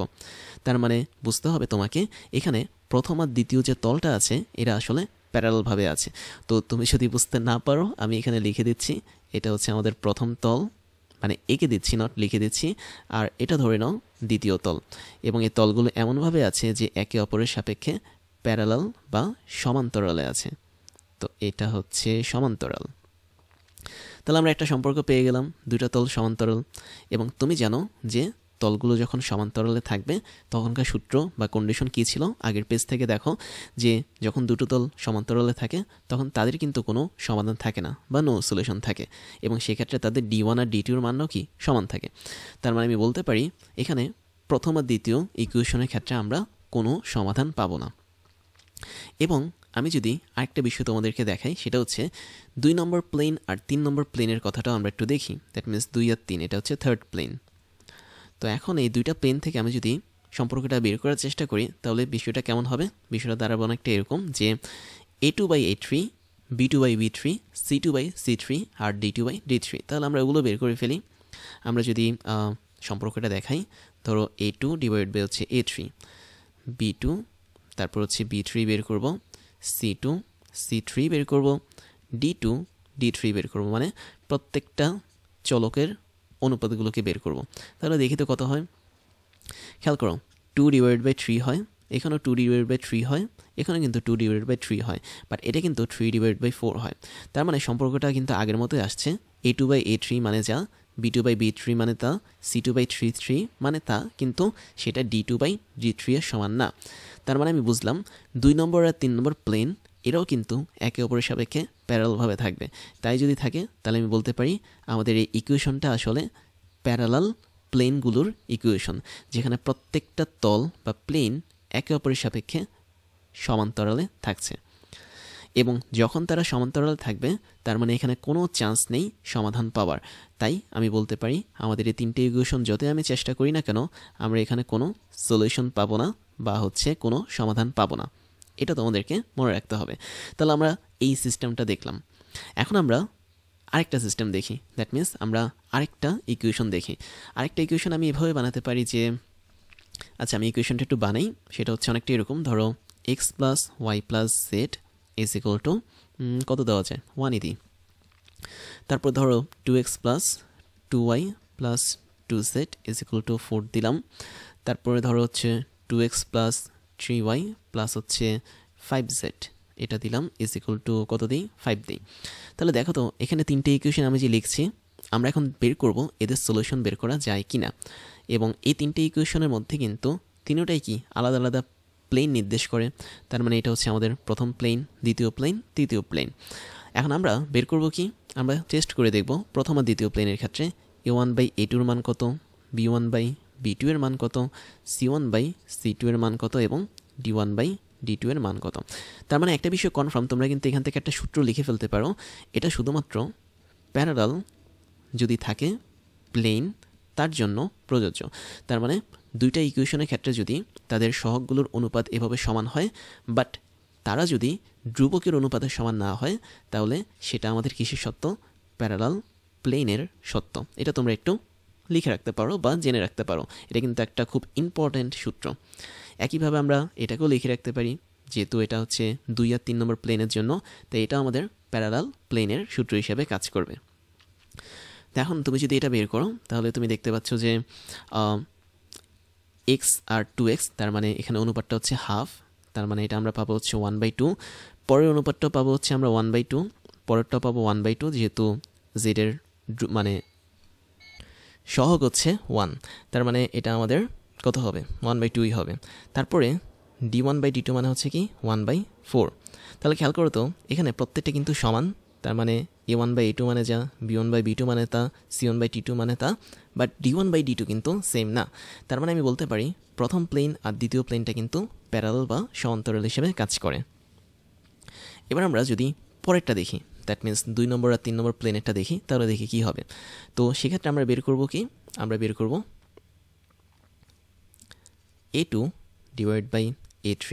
A: তার মানে বুঝতে হবে তোমাকে এখানে প্রথম আর দ্বিতীয় যে তলটা আছে এরা আসলে প্যারালালভাবে আছে। তো তুমি যদি বুঝতে না পারো আমি এখানে লিখে দিচ্ছি, এটা হচ্ছে আমাদের প্রথম তল, মানে এঁকে দিচ্ছি নট লিখে দিচ্ছি, আর এটা ধরে নাও দ্বিতীয় তল, এবং এই তলগুলো এমনভাবে আছে যে একে অপরের সাপেক্ষে প্যারালাল বা সমান্তরালে আছে। তো এটা হচ্ছে সমান্তরাল। তাহলে আমরা একটা সম্পর্ক পেয়ে গেলাম, দুইটা তল সমান্তরাল। এবং তুমি জানো যে তলগুলো যখন সমান্তরালে থাকবে তখনকার সূত্র বা কন্ডিশন কী ছিল, আগের পেজ থেকে দেখো যে যখন দুটো তল সমান্তরালে থাকে তখন তাদের কিন্তু কোনো সমাধান থাকে না বা নো সলিউশন থাকে, এবং সেক্ষেত্রে তাদের d1 আর d2 মানও কি সমান থাকে। তার মানে আমি বলতে পারি এখানে প্রথম আর দ্বিতীয় ইকুয়েশনের ক্ষেত্রে আমরা কোনো সমাধান পাবো না। এবং আমি যদি আরেকটা বিষয় তোমাদেরকে দেখাই, সেটা হচ্ছে 2 নম্বর প্লেন আর 3 নম্বর প্লেনের কথাটাও আমরা একটু দেখি। দ্যাট মিনস 2 আর 3, এটা হচ্ছে থার্ড প্লেন। তো এখন এই দুইটা প্লেন থেকে আমি যদি সম্পর্কটা বের করার চেষ্টা করি তাহলে বিষয়টা কেমন হবে? বিষয়টা দাঁড়াবে অনেকটা এরকম যে a2 by a3, b2 by b3, c2 by c3 আর d2 বাই d3। তাহলে আমরা ওগুলো বের করে ফেলি। আমরা যদি সম্পর্কটা দেখাই, ধরো a2 ডিভাইড বাই হচ্ছে a3, b2, তারপর হচ্ছে b3 বের করব, c2 c3 বের করব, d2 d3 বের করব, মানে প্রত্যেকটা চলকের অনুপাতগুলোকে বের করব। তাহলে দেখি তো কত হয়। খেয়াল করো 2 ডিভাইড বাই 3 হয়, এখানেও 2 ডিভাইড বাই 3 হয়, এখানে কিন্তু 2 ডিভাইড বাই 3 হয়, বাট এটা কিন্তু 3 ডিভাইড বাই 4 হয়। তার মানে সম্পর্কটা কিন্তু আগের মতোই আসছে, a2 বাই a3 মানে যা, b2 বাই b3 মানে তা, c2 বাই 3 মানে তা, কিন্তু সেটা d2 বাই d3 এর সমান না। তার মানে আমি বুঝলাম 2 নম্বর আর 3 নম্বর প্লেন এরাও কিন্তু একে অপরের সাপেক্ষে প্যারালালভাবে থাকবে। তাই যদি থাকে তাহলে আমি বলতে পারি আমাদের এই ইকুয়েশনটা আসলে প্যারালাল প্লেনগুলোর ইকুয়েশন, যেখানে প্রত্যেকটা তল বা প্লেন একে অপরের সাপেক্ষে সমান্তরালে থাকছে। এবং যখন তারা সমান্তরালে থাকবে তার মানে এখানে কোনো চান্স নেই সমাধান পাওয়ার। তাই আমি বলতে পারি আমাদের এই তিনটে ইকুয়েশন যতই আমি চেষ্টা করি না কেন আমরা এখানে কোনো সলিউশন পাবো না বা হচ্ছে কোনো সমাধান পাবো না। এটা তোমাদেরকে মনে রাখতে হবে। তাহলে আমরা এই সিস্টেমটা দেখলাম। এখন আমরা আরেকটা সিস্টেম দেখি, দ্যাট মিনস আমরা আরেকটা ইকুয়েশন দেখি। আরেকটা ইকুয়েশন আমি এভাবে বানাতে পারি যে, আচ্ছা আমি ইকুয়েশনটা একটু বানাই, সেটা হচ্ছে অনেকটা এরকম। ধরো x plus y plus z is equal to কত দেওয়া যায় 1 দিই। তারপর ধরো 2x plus 2y plus 2z is equal to 4 দিলাম। তারপরে ধরো হচ্ছে 2x প্লাস 3y প্লাস হচ্ছে 5z এটা দিলাম ইজ ইকুয়াল টু কত দিই 5 দিই। তাহলে দেখো তো এখানে তিনটে ইকুয়েশন আমি যে লিখছি আমরা এখন বের করব এদের সলিউশন বের করা যায় কি না। এবং এই তিনটে ইকুয়েশনের মধ্যে কিন্তু তিনটাই কি আলাদা আলাদা প্লেন নির্দেশ করে। তার মানে এটা হচ্ছে আমাদের প্রথম প্লেন, দ্বিতীয় প্লেন, তৃতীয় প্লেন। এখন আমরা বের করব কি, আমরা টেস্ট করে দেখব প্রথম আর দ্বিতীয় প্লেনের ক্ষেত্রে a1 বাই a2 এর মান কত, b1 বাই b2 এর মান কত, c1 বাই c2 এর মান কত এবং d1/d2 এর মান কত। তার মানে একটা বিষয় কনফার্ম, তোমরা কিন্তু এখান থেকে একটা সূত্র লিখে ফেলতে পারো, এটা শুধুমাত্র প্যারালাল যদি থাকে প্লেন তার জন্য প্রযোজ্য। তার মানে দুইটা ইকুয়েশনের ক্ষেত্রে যদি তাদের সহগগুলোর অনুপাত এভাবে সমান হয়, বাট তারা যদি ধ্রুবকের অনুপাতে সমান না হয়, তাহলে সেটা আমাদের কিসের সত্য? প্যারালাল প্লেনের সত্য। এটা তোমরা একটু লিখে রাখতে পারো বা জেনে রাখতে পারো, এটা কিন্তু একটা খুব ইম্পর্ট্যান্ট সূত্র। একইভাবে আমরা এটাকেও লিখে রাখতে পারি, যেহেতু এটা হচ্ছে 2 আর 3 নম্বর প্লেনের জন্য, তাই এটা আমাদের প্যারালাল প্লেনের সূত্র হিসেবে কাজ করবে। এখন তুমি যদি এটা বের করো, তাহলে তুমি দেখতে পাচ্ছ যে এক্স আর 2x, তার মানে এখানে অনুপাতটা হচ্ছে হাফ, তার মানে এটা আমরা পাবো হচ্ছে 1/2। পরের অনুপাতটা পাবো হচ্ছে আমরা 1/2, পরেরটা পাবো 1/2, যেহেতু জেডের মানে সহগ হচ্ছে 1, তার মানে এটা আমাদের কত হবে? 1/2ই হবে। তারপরে d1/d2 মানে হচ্ছে কি 1/4। তাহলে খেয়াল করো তো, এখানে প্রত্যেকটা কিন্তু সমান, তার মানে a1/a2 মানে যা, b1/b2 মানে তা, c1/t2 মানে তা, বাট d1/d2 কিন্তু সেম না। তার মানে আমি বলতে পারি প্রথম প্লেন আর দ্বিতীয় প্লেনটা কিন্তু প্যারালাল বা সমান্তরাল হিসেবে কাজ করে। এবার আমরা যদি পরেরটা দেখি, দ্যাট মিনস 2 নম্বর আর 3 নম্বর প্লেনেরটা দেখি, তাহলে দেখি কি হবে। তো সেক্ষেত্রে আমরা বের করব কি? আমরা বের করব a2/a3,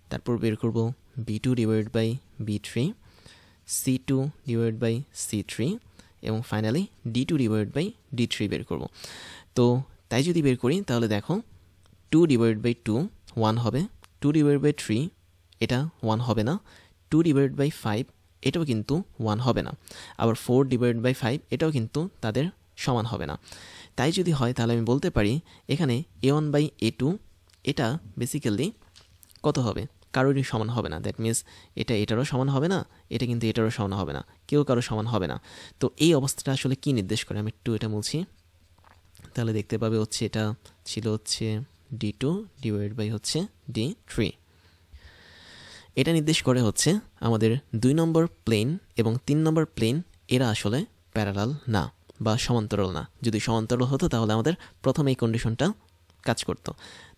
A: তারপর বের করব b2/b3, c2/c3 এবং ফাইনালি d2/d3 বের করব। তো তাই যদি বের করি, তাহলে দেখো 2/2 1 হবে, 2/3 এটা 1 হবে না, 2/5 এটাও কিন্তু 1 হবে না, আবার 4/5 এটাও কিন্তু তাদের সমান হবে না। তাই যদি হয়, তাহলে আমি বলতে পারি এখানে a1/a2 এটা বেসিক্যালি কত হবে? কারোরই সমান হবে না। দ্যাট মিনস এটা এটারও সমান হবে না, এটা কিন্তু এটারও সমান হবে না, কেউ কারো সমান হবে না। তো এই অবস্থাটা আসলে কি নির্দেশ করে? আমি একটু এটা মুছি, তাহলে দেখতে পাবে হচ্ছে এটা ছিল হচ্ছে d2/d3। এটা নির্দেশ করে হচ্ছে আমাদের 2 নম্বর প্লেন এবং 3 নম্বর প্লেন এরা আসলে প্যারালাল না বা সমান্তরাল না। যদি সমান্তরাল হতো তাহলে আমাদের প্রথম এই কন্ডিশনটা কাজ করত।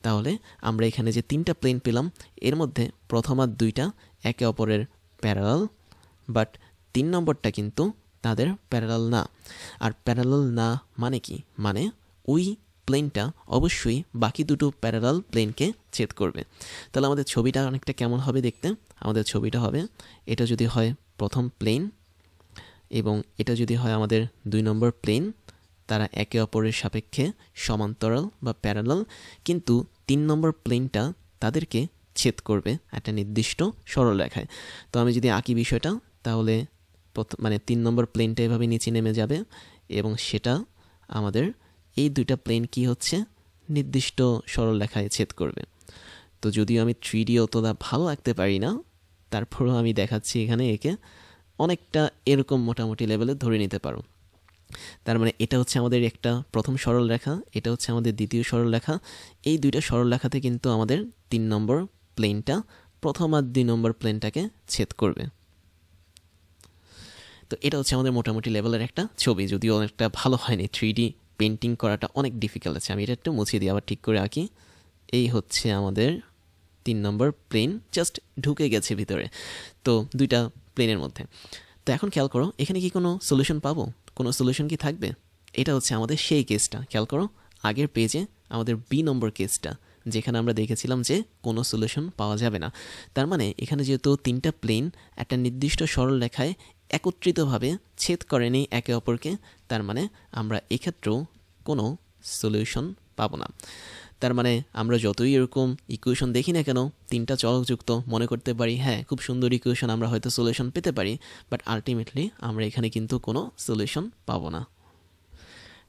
A: তাহলে আমরা এখানে যে 3টা প্লেন পেলাম, এর মধ্যে প্রথম আর 2টা একে অপরের প্যারালাল, বাট 3 নম্বরটা কিন্তু তাদের প্যারালাল না। আর প্যারালাল না মানে কি? মানে ওই প্লেনটা অবশ্যই বাকি দুটো প্যারালাল প্লেনকে ছেদ করবে। তাহলে আমাদের ছবিটা অনেকটা কেমন হবে দেখতে? আমাদের ছবিটা হবে, এটা যদি হয় প্রথম প্লেন এবং এটা যদি হয় আমাদের 2 নম্বর প্লেন, তারা একে অপরের সাপেক্ষে সমান্তরাল বা প্যারালাল, কিন্তু 3 নম্বর প্লেনটা তাদেরকে ছেদ করবে একটা নির্দিষ্ট সরলরেখায়। তো আমি যদি আঁকি বিষয়টা, তাহলে মানে 3 নম্বর প্লেনটা এভাবে নিচে নেমে যাবে এবং সেটা আমাদের এই দুইটা প্লেন কি হচ্ছে? নির্দিষ্ট সরলরেখায় ছেদ করবে। তো যদিও আমি 3D অতটা ভালো আঁকতে পারি না, তারপরেও আমি দেখাচ্ছি এখানে, একে অনেকটা এরকম মোটামুটি লেভেলে ধরে নিতে পারো। তার মানে এটা হচ্ছে আমাদের একটা প্রথম সরলরেখা, এটা হচ্ছে আমাদের দ্বিতীয় সরলরেখা। এই দুইটা সরলরেখাতে কিন্তু আমাদের 3 নম্বর প্লেনটা প্রথম আর 2 নম্বর প্লেনটাকে ছেদ করবে। তো এটা হচ্ছে আমাদের মোটামুটি লেভেলের একটা ছবি, যদিও অনেকটা ভালো হয়নি, 3D পেন্টিং করাটা অনেক ডিফিকাল্ট আছে। আমি এটা একটু মুছিয়ে দিই, আবার ঠিক করে আঁকি। এই হচ্ছে আমাদের 3 নম্বর প্লেন, জাস্ট ঢুকে গেছে ভিতরে তো দুইটা প্লেনের মধ্যে। তো এখন খেয়াল করো, এখানে কি কোনো সলিউশন পাবো? কোনো সলিউশন কি থাকবে? এটা হচ্ছে আমাদের সেই কেসটা। খেয়াল করো আগের পেজে আমাদের বি নম্বর কেসটা, যেখানে আমরা দেখেছিলাম যে কোনো সলিউশন পাওয়া যাবে না। তার মানে এখানে যেহেতু 3টা প্লেন একটা নির্দিষ্ট সরলরেখায় একত্রিতভাবে ছেদ করেনি একে অপরকে, তার মানে আমরা এক্ষেত্রেও কোনো সলিউশন পাবো না। তার মানে আমরা যতই এরকম ইকুয়েশন দেখি না কেন 3টা চলকযুক্ত, মনে করতে পারি হ্যাঁ খুব সুন্দর ইকুয়েশন, আমরা হয়তো সলিউশন পেতে পারি, বাট আলটিমেটলি আমরা এখানে কিন্তু কোনো সলিউশন পাবো না।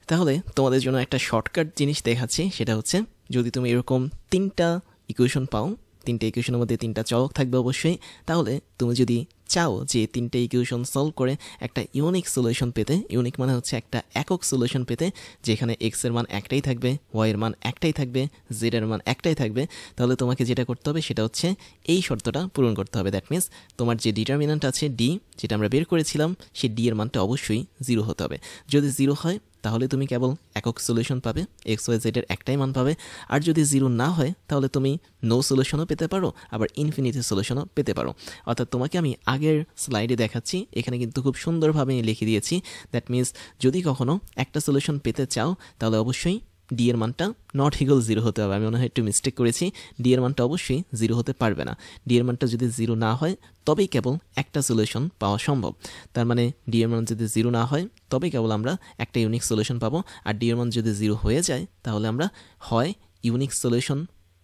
A: তাহলে তোমাদের জন্য একটা শর্টকাট জিনিস দেখাচ্ছি, সেটা হচ্ছে যদি তুমি এরকম 3টা ইকুয়েশন পাও, 3টা ইকুয়েশনের মধ্যে 3টা চলক থাকবে অবশ্যই, তাহলে তুমি যদি চাও যে তিনটে ইকুয়েশন সলভ করে একটা ইউনিক সলিউশন পেতে, ইউনিক মানে হচ্ছে একটা একক সলিউশন পেতে, যেখানে এক্স এর মান একটাই থাকবে, ওয়াই এর মান একটাই থাকবে, জেড এর মান একটাই থাকবে, তাহলে তোমাকে যেটা করতে হবে সেটা হচ্ছে এই শর্তটা পূরণ করতে হবে। দ্যাট মিনস তোমার যে ডিটারমিনেন্ট আছে ডি, যেটা আমরা বের করেছিলাম, সেই ডি এর মানটা অবশ্যই 0 হতে হবে। যদি 0 হয় তাহলে তুমি কেবল একক সলিউশন পাবে, এক্স ওয়াই জেড এর একটাই মান পাবে। আর যদি 0 না হয় তাহলে তুমি নো সলিউশনও পেতে পারো, আবার ইনফিনিটি সলিউশনও পেতে পারো। অর্থাৎ তোমাকে আমি আগের স্লাইডে দেখাচ্ছি, এখানে কিন্তু খুব সুন্দরভাবে লিখে দিয়েছি। দ্যাট মিনস যদি কখনো একটা সলিউশন পেতে চাও তাহলে অবশ্যই ডি এর মানটা নট ইকুয়াল 0 হতে হবে। আমি মনে হয় একটু মিস্টেক করেছি, ডি এর মানটা অবশ্যই 0 হতে পারবে না। ডি এর মানটা যদি 0 না হয় তবেই কেবল একটা সলিউশন পাওয়া সম্ভব। তার মানে ডি এর মান যদি 0 না হয় তবেই কেবল আমরা একটা ইউনিক সলিউশন পাবো। আর ডি এর মান যদি 0 হয়ে যায় তাহলে আমরা হয় ইউনিক সলিউশন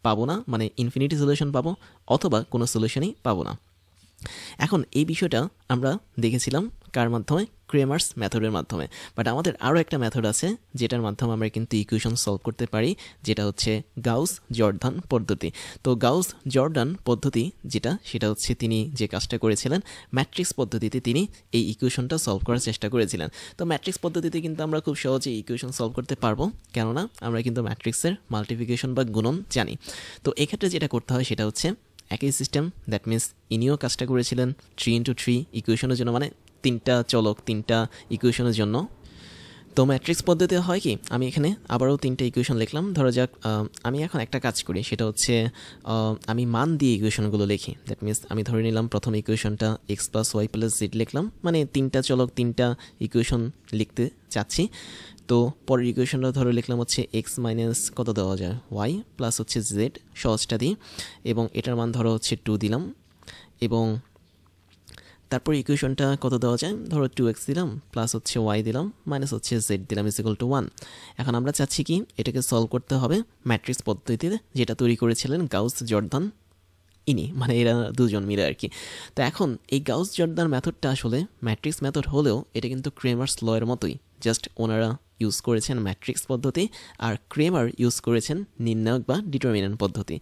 A: পাবো না, মানে ইনফিনিটি সলিউশন পাবো, অথবা কোনো সলিউশনই পাবো না। এখন এই বিষয়টা আমরা দেখেছিলাম কার মাধ্যমে? ক্রেমার্স মেথডের মাধ্যমে। বাট আমাদের আরও একটা মেথড আছে যেটার মাধ্যমে আমরা কিন্তু ইকুয়েশন সলভ করতে পারি, যেটা হচ্ছে গাউস জর্দান পদ্ধতি। তো গাউস জর্দান পদ্ধতি যেটা, সেটা হচ্ছে তিনি যে কাজটা করেছিলেন, ম্যাট্রিক্স পদ্ধতিতে তিনি এই ইকুয়েশনটা সলভ করার চেষ্টা করেছিলেন। তো ম্যাট্রিক্স পদ্ধতিতে কিন্তু আমরা খুব সহজে ইকুয়েশন সলভ করতে পারবো, কেননা আমরা কিন্তু ম্যাট্রিক্সের মাল্টিপ্লিকেশন বা গুণন জানি। তো এক্ষেত্রে যেটা করতে হয় সেটা হচ্ছে একই সিস্টেম। দ্যাট মিনস ইনিও কাজটা করেছিলেন 3x3 ইকুয়েশনের জন্য, মানে তিনটা চলক, তিনটা ইকুয়েশনের জন্য। তো ম্যাট্রিক্স পদ্ধতি হয় কি, আমি এখানে আবারও তিনটা ইকুয়েশন লিখলাম। ধরা যাক আমি এখন একটা কাজ করি, সেটা হচ্ছে আমি মান দিয়ে ইকুয়েশনগুলো লিখি। দ্যাট মিনস আমি ধরে নিলাম প্রথম ইকুয়েশনটা x plus y plus z লিখলাম, মানে তিনটা চলক, তিনটা ইকুয়েশন লিখতে চাচ্ছি। তো পরের ইকুয়েশনটা ধরে লিখলাম হচ্ছে এক্স মাইনাস কত দেওয়া যায়, ওয়াই প্লাস হচ্ছে জেড, সহজটা দিই, এবং এটার মান ধরো হচ্ছে 2 দিলাম, এবং তারপর ইকুয়েশনটা কত দেওয়া যায়, ধরো 2x দিলাম প্লাস হচ্ছে ওয়াই দিলাম মাইনাস হচ্ছে জেড দিলাম ইজ ইকুয়াল টু 1। এখন আমরা চাচ্ছি কি, এটাকে সলভ করতে হবে ম্যাট্রিক্স পদ্ধতিতে, যেটা তৈরি করেছিলেন গাউস জর্দান ইনি, মানে এরা দুজন মিলে আর কি। তো এখন এই গাউস জর্দান মেথডটা আসলে ম্যাট্রিক্স মেথড হলেও এটা কিন্তু ক্রেমার্স ল এর মতোই, জাস্ট ওনারা ইউজ করেছেন ম্যাট্রিক্স পদ্ধতি আর ক্রেমার ইউজ করেছেন নির্ণায়ক বা ডিটারমিনেন্ট পদ্ধতি।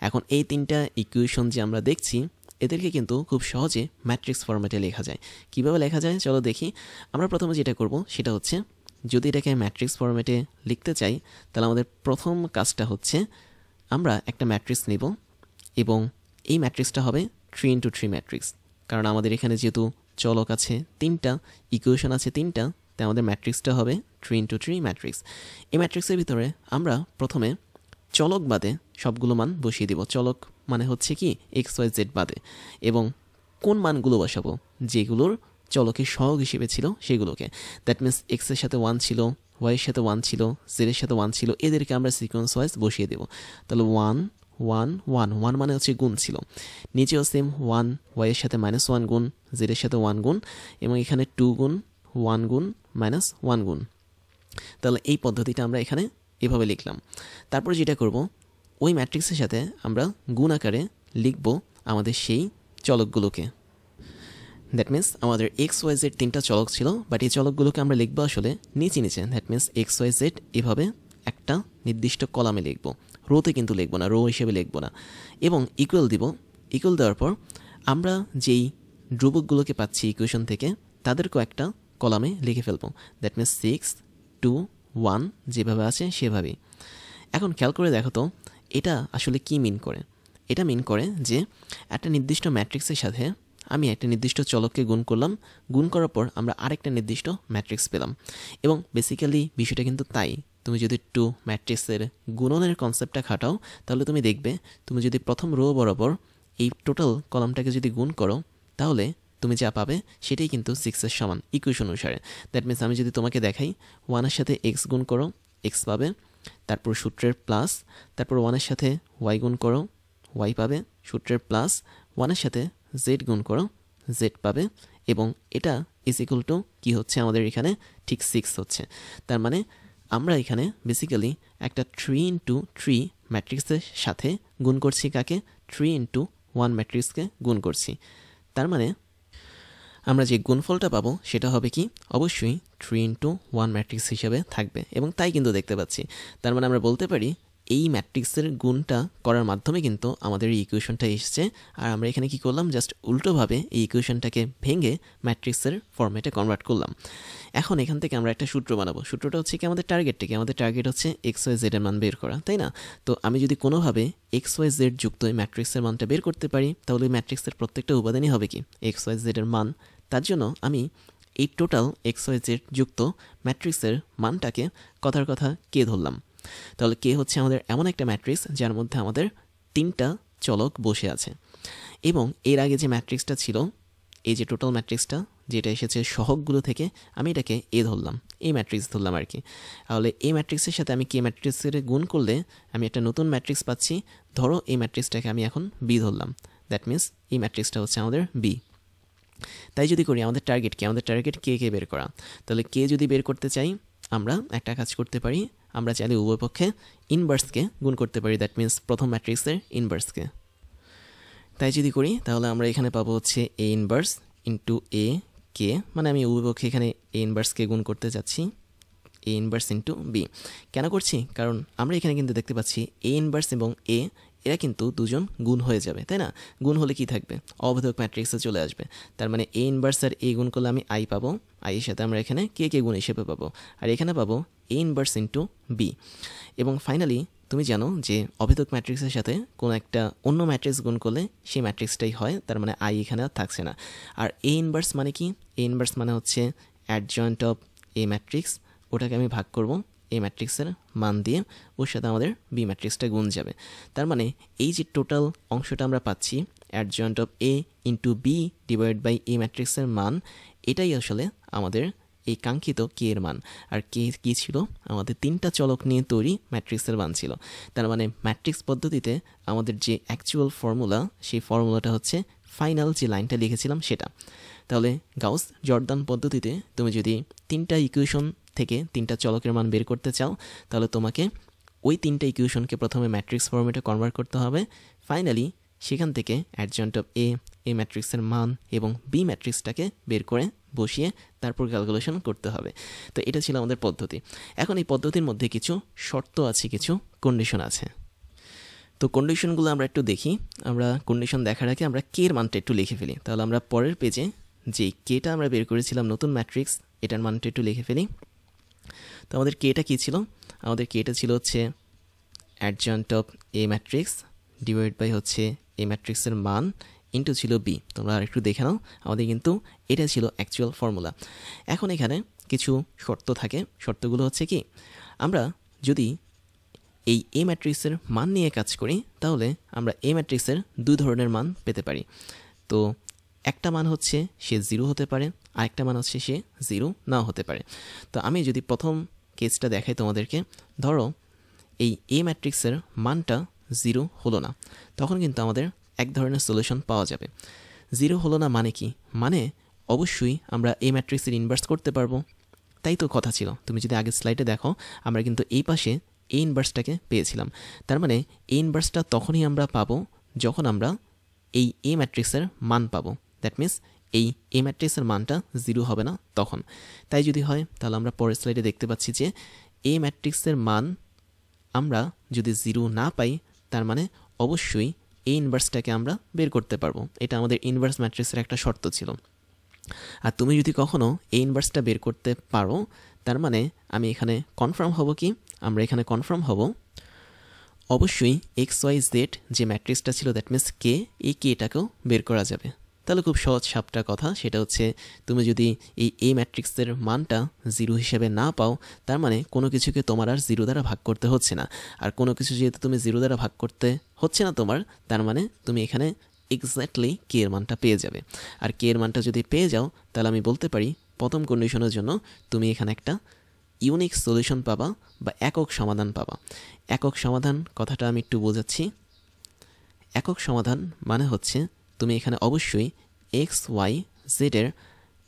A: এখন এই তিনটা ইকুয়েশন যে আমরা দেখছি, এদেরকে কিন্তু খুব সহজে ম্যাট্রিক্স ফরম্যাটে লেখা যায়। কীভাবে লেখা যায় চলো দেখি। আমরা প্রথমে যেটা করব সেটা হচ্ছে, যদি এটাকে ম্যাট্রিক্স ফরম্যাটে লিখতে চাই তাহলে আমাদের প্রথম কাজটা হচ্ছে আমরা একটা ম্যাট্রিক্স নেব, এবং এই ম্যাট্রিক্সটা হবে 3x3 ম্যাট্রিক্স। কারণ আমাদের এখানে যেহেতু চলক আছে তিনটা, ইকুয়েশন আছে তিনটা, তাই আমাদের ম্যাট্রিক্সটা হবে 3x3 ম্যাট্রিক্স। এই ম্যাট্রিক্সের ভিতরে আমরা প্রথমে চলক বাদে সবগুলো মান বসিয়ে দিব। চলক মানে হচ্ছে কি এক্স ওয়াই জেড বাদে, এবং কোন মানগুলো বসাবো, যেগুলোর চলকের সহগ হিসেবে ছিল সেগুলোকে। দ্যাট মিনস এক্সের সাথে 1 ছিল, ওয়াইয়ের সাথে 1 ছিল, জেডের সাথে 1 ছিল, এদেরকে আমরা সিকোয়েন্স ওয়াইজ বসিয়ে দেব। তাহলে 1 1 1 1 মানে হচ্ছে গুণ ছিল, নিচেও সেম 1 ওয়াইয়ের সাথে -1 গুণ, জেডের সাথে 1 গুণ, এবং এখানে 2 গুণ 1 গুণ -1 গুণ। তাহলে এই পদ্ধতিটা আমরা এখানে এভাবে লিখলাম। তারপর যেটা করব, ওই ম্যাট্রিক্সের সাথে আমরা গুণ আকারে লিখব আমাদের সেই চলকগুলোকে। দ্যাট মিনস আমাদের এক্স ওয়াই জেড তিনটা চলক ছিল, বাট এই চলকগুলোকে আমরা লিখবো আসলে নিচে নিচে। That means x y z এভাবে একটা নির্দিষ্ট কলামে লিখবো, রোতে কিন্তু লিখবো না, রো হিসেবে লিখবো না। এবং ইকুয়াল দিব, ইকুয়াল দেওয়ার পর আমরা যেই ধ্রুবকগুলোকে পাচ্ছি ইকুয়েশন থেকে তাদেরকেও একটা কলামে লিখে ফেলবো। দ্যাট মিনস 6 2 1 যেভাবে আছে সেভাবেই। এখন খেয়াল করে দেখো তো এটা আসলে কি মিন করে। এটা মিন করে যে একটা নির্দিষ্ট ম্যাট্রিক্সের সাথে আমি একটা নির্দিষ্ট চলককে গুণ করলাম, গুণ করার পর আমরা আরেকটা নির্দিষ্ট ম্যাট্রিক্স পেলাম। এবং বেসিক্যালি বিষয়টা কিন্তু তাই। তুমি যদি একটু ম্যাট্রিক্সের গুণনের কনসেপ্টটা খাটাও তাহলে তুমি দেখবে, তুমি যদি প্রথম রো বরাবর এই টোটাল কলামটাকে যদি গুণ করো তাহলে তুমি যা পাবে সেটাই কিন্তু 6 এর সমান ইকুয়েশন অনুসারে। দ্যাট মিনস আমি যদি তোমাকে দেখাই 1 এর সাথে এক্স গুণ করো, এক্স পাবে, তারপর সূত্রের প্লাস, তারপর 1 এর সাথে ওয়াই গুণ করো, ওয়াই পাবে, সূত্রের প্লাস, 1 এর সাথে জেড গুণ করো, জেড পাবে, এবং এটা ইজ ইকুয়াল টু কী হচ্ছে আমাদের এখানে ঠিক 6 হচ্ছে। তার মানে আমরা এখানে বেসিক্যালি একটা 3x3 ম্যাট্রিক্সের সাথে গুণ করছি কাকে, 3x1 ম্যাট্রিক্সকে গুণ করছি। তার মানে আমরা যে গুণফলটা পাবো সেটা হবে কি, অবশ্যই 3x1 ম্যাট্রিক্স হিসেবে থাকবে, এবং তাই কিন্তু দেখতে পাচ্ছি। তার মানে আমরা বলতে পারি এই ম্যাট্রিক্সের গুণটা করার মাধ্যমে কিন্তু আমাদের এই ইকুয়েশনটা এসেছে। আর আমরা এখানে কি করলাম, জাস্ট উল্টোভাবে এই ইকুয়েশনটাকে ভেঙে ম্যাট্রিক্সের ফরম্যাটে কনভার্ট করলাম। এখন এখান থেকে আমরা একটা সূত্র বানাবো। সূত্রটা হচ্ছে কি, আমাদের টার্গেট হচ্ছে এক্স ওয়াই জেড এর মান বের করা, তাই না? তো আমি যদি কোনোভাবে এক্স ওয়াই জেড যুক্ত এই ম্যাট্রিক্সের মানটা বের করতে পারি, তাহলে ম্যাট্রিক্সের প্রত্যেকটা উপাদানই হবে কি এক্স ওয়াই জেড এর মান। তার জন্য আমি এই টোটাল এক্স ওয়াই জেড যুক্ত ম্যাট্রিক্সের মানটাকে কথার কথা কে ধরলাম। তাহলে কে হচ্ছে আমাদের এমন একটা ম্যাট্রিক্স যার মধ্যে আমাদের 3টা চলক বসে আছে, এবং এর আগে যে ম্যাট্রিক্সটা ছিল, এই যে টোটাল ম্যাট্রিক্সটা যেটা এসেছে সহগগুলো থেকে, আমি এটাকে এ ধরলাম, এই ম্যাট্রিক্স ধরলাম আর কি। তাহলে এই ম্যাট্রিক্সের সাথে আমি কে ম্যাট্রিক্সের গুণ করলে আমি একটা নতুন ম্যাট্রিক্স পাচ্ছি। ধরো এই ম্যাট্রিক্সটাকে আমি এখন বি ধরলাম, দ্যাট মিনস এই ম্যাট্রিক্সটা হচ্ছে আমাদের বি। তাই যদি করি, আমাদের টার্গেট কে বের করা। তাহলে কে যদি বের করতে চাই, আমরা একটা কাজ করতে পারি, আমরা চাইলে উভয় পক্ষে ইনভার্সকে গুণ করতে পারি, দ্যাট মিনস প্রথম ম্যাট্রিক্সের ইনভার্সকে। তাই যদি করি, তাহলে আমরা এখানে পাবো হচ্ছে এ ইনভার্স ইন্টু এ কে, মানে আমি উভয় পক্ষে এখানে এ ইনভার্সকে গুণ করতে যাচ্ছি, এ ইনভার্স ইন্টু বি। কেন করছি? কারণ আমরা এখানে কিন্তু দেখতে পাচ্ছি এ ইনভার্স এবং এ, এরা কিন্তু দুজন গুণ হয়ে যাবে, তাই না? গুণ হলে কি থাকবে, অভেদক ম্যাট্রিক্সে চলে আসবে। তার মানে এ ইনভার্স আর এ গুণ করলে আমি আই পাবো, আই এর সাথে আমরা এখানে কে গুণ হিসেবে পাবো, আর এখানে পাবো এ ইনভার্স ইন্টু বি। এবং ফাইনালি তুমি জানো যে অভেদক ম্যাট্রিক্সের সাথে কোনো একটা অন্য ম্যাট্রিক্স গুণ করলে সেই ম্যাট্রিক্সটাই হয়, তার মানে আই এখানে আর থাকছে না। আর এ ইনভার্স মানে কি? এ ইনভার্স মানে হচ্ছে অ্যাডজয়েন্ট অফ এ ম্যাট্রিক্স, ওটাকে আমি ভাগ করব এই ম্যাট্রিক্সের মান দিয়ে, ওর সাথে আমাদের বি ম্যাট্রিক্সটা গুণ যাবে। তার মানে এই যে টোটাল অংশটা আমরা পাচ্ছি, adjoint of A into B divide by A ম্যাট্রিক্সের মান, এটাই আসলে আমাদের এই কাঙ্ক্ষিত কে এর মান। আর কে কী ছিল? আমাদের 3টা চলক নিয়ে তৈরি ম্যাট্রিক্সের মান ছিল। তার মানে ম্যাট্রিক্স পদ্ধতিতে আমাদের যে অ্যাকচুয়াল ফর্মুলা, সেই ফর্মুলাটা হচ্ছে ফাইনাল যে লাইনটা লিখেছিলাম সেটা। তাহলে গাউস জর্দান পদ্ধতিতে তুমি যদি 3টা ইকুয়েশন থেকে 3টা চলকের মান বের করতে চাও, তাহলে তোমাকে ওই 3টা ইকুয়েশনকে প্রথমে ম্যাট্রিক্স ফর্মেটে কনভার্ট করতে হবে। ফাইনালি সেখান থেকে অ্যাডজয়েন্ট অফ এ ম্যাট্রিক্সের মান এবং বি ম্যাট্রিক্সটাকে বের করে বসিয়ে তারপর ক্যালকুলেশন করতে হবে। তো এটা ছিল আমাদের পদ্ধতি। এখন এই পদ্ধতির মধ্যে কিছু শর্ত আছে, কিছু কন্ডিশন আছে। তো কন্ডিশনগুলো আমরা একটু দেখি। আমরা কন্ডিশন দেখার আগে আমরা কে এর মানটা একটু লিখে ফেলি। তাহলে আমরা পরের পেজে যে কেটা আমরা বের করেছিলাম নতুন ম্যাট্রিক্স, এটার মানটা একটু লিখে ফেলি। তো আমাদের কেটা কী ছিল? আমাদের কেটা ছিল হচ্ছে adjoint of A matrix divide by হচ্ছে এ ম্যাট্রিক্সের মান ইন্টু ছিল বি। তোমরা আর একটু দেখে নাও, আমাদের কিন্তু এটা ছিল অ্যাকচুয়াল ফর্মুলা। এখন এখানে কিছু শর্ত থাকে। শর্তগুলো হচ্ছে কি, আমরা যদি এই এ ম্যাট্রিক্সের মান নিয়ে কাজ করি, তাহলে আমরা এ ম্যাট্রিক্সের 2 ধরনের মান পেতে পারি। তো একটা মান হচ্ছে সে 0 হতে পারে, আরেকটা মান হচ্ছে সে 0 নাও হতে পারে। তো আমি যদি প্রথম কেসটা দেখাই তোমাদেরকে, ধরো এই এ ম্যাট্রিক্সের মানটা 0 হলো না, তখন কিন্তু আমাদের এক ধরনের সলিউশন পাওয়া যাবে। 0 হলো না মানে কি? মানে অবশ্যই আমরা এ ম্যাট্রিক্সের ইনভার্স করতে পারবো, তাই তো কথা ছিল। তুমি যদি আগের স্লাইডে দেখো, আমরা কিন্তু এই পাশে এ ইনভার্সটাকে পেয়েছিলাম। তার মানে এ ইনভার্সটা তখনই আমরা পাবো যখন আমরা এই এ ম্যাট্রিক্সের মান পাবো, দ্যাট মিনস এই এ ম্যাট্রিক্সের মানটা 0 হবে না তখন। তাই যদি হয়, তাহলে আমরা পরের স্লাইডে দেখতে পাচ্ছি যে এ ম্যাট্রিক্সের মান আমরা যদি 0 না পাই, তার মানে অবশ্যই এ ইনভার্সটাকে আমরা বের করতে পারবো। এটা আমাদের ইনভার্স ম্যাট্রিক্সের একটা শর্ত ছিল। আর তুমি যদি কখনো এ ইনভার্সটা বের করতে পারো, তার মানে আমি এখানে কনফার্ম হব কি, আমরা এখানে কনফার্ম হব অবশ্যই এক্স ওয়াই জেড যে ম্যাট্রিক্সটা ছিল, দ্যাট মিনস কে, এই কেটাকেও বের করা যাবে। তাহলে খুব সহজ সাপটা কথা, সেটা হচ্ছে তুমি যদি এই এ ম্যাট্রিক্সের মানটা 0 হিসেবে না পাও, তার মানে কোনো কিছুকে তোমার আর 0 দ্বারা ভাগ করতে হচ্ছে না। আর কোনো কিছু যেহেতু তুমি 0 দ্বারা ভাগ করতে হচ্ছে না তোমার, তার মানে তুমি এখানে এক্স্যাক্টলি কে এর মানটা পেয়ে যাবে। আর কে এর মানটা যদি পেয়ে যাও, তাহলে আমি বলতে পারি প্রথম কন্ডিশনের জন্য তুমি এখানে একটা ইউনিক সলিউশন পাবা বা একক সমাধান পাবা। একক সমাধান কথাটা আমি একটু বোঝাচ্ছি। একক সমাধান মানে হচ্ছে তুমি এখানে অবশ্যই এক্স ওয়াই জেডের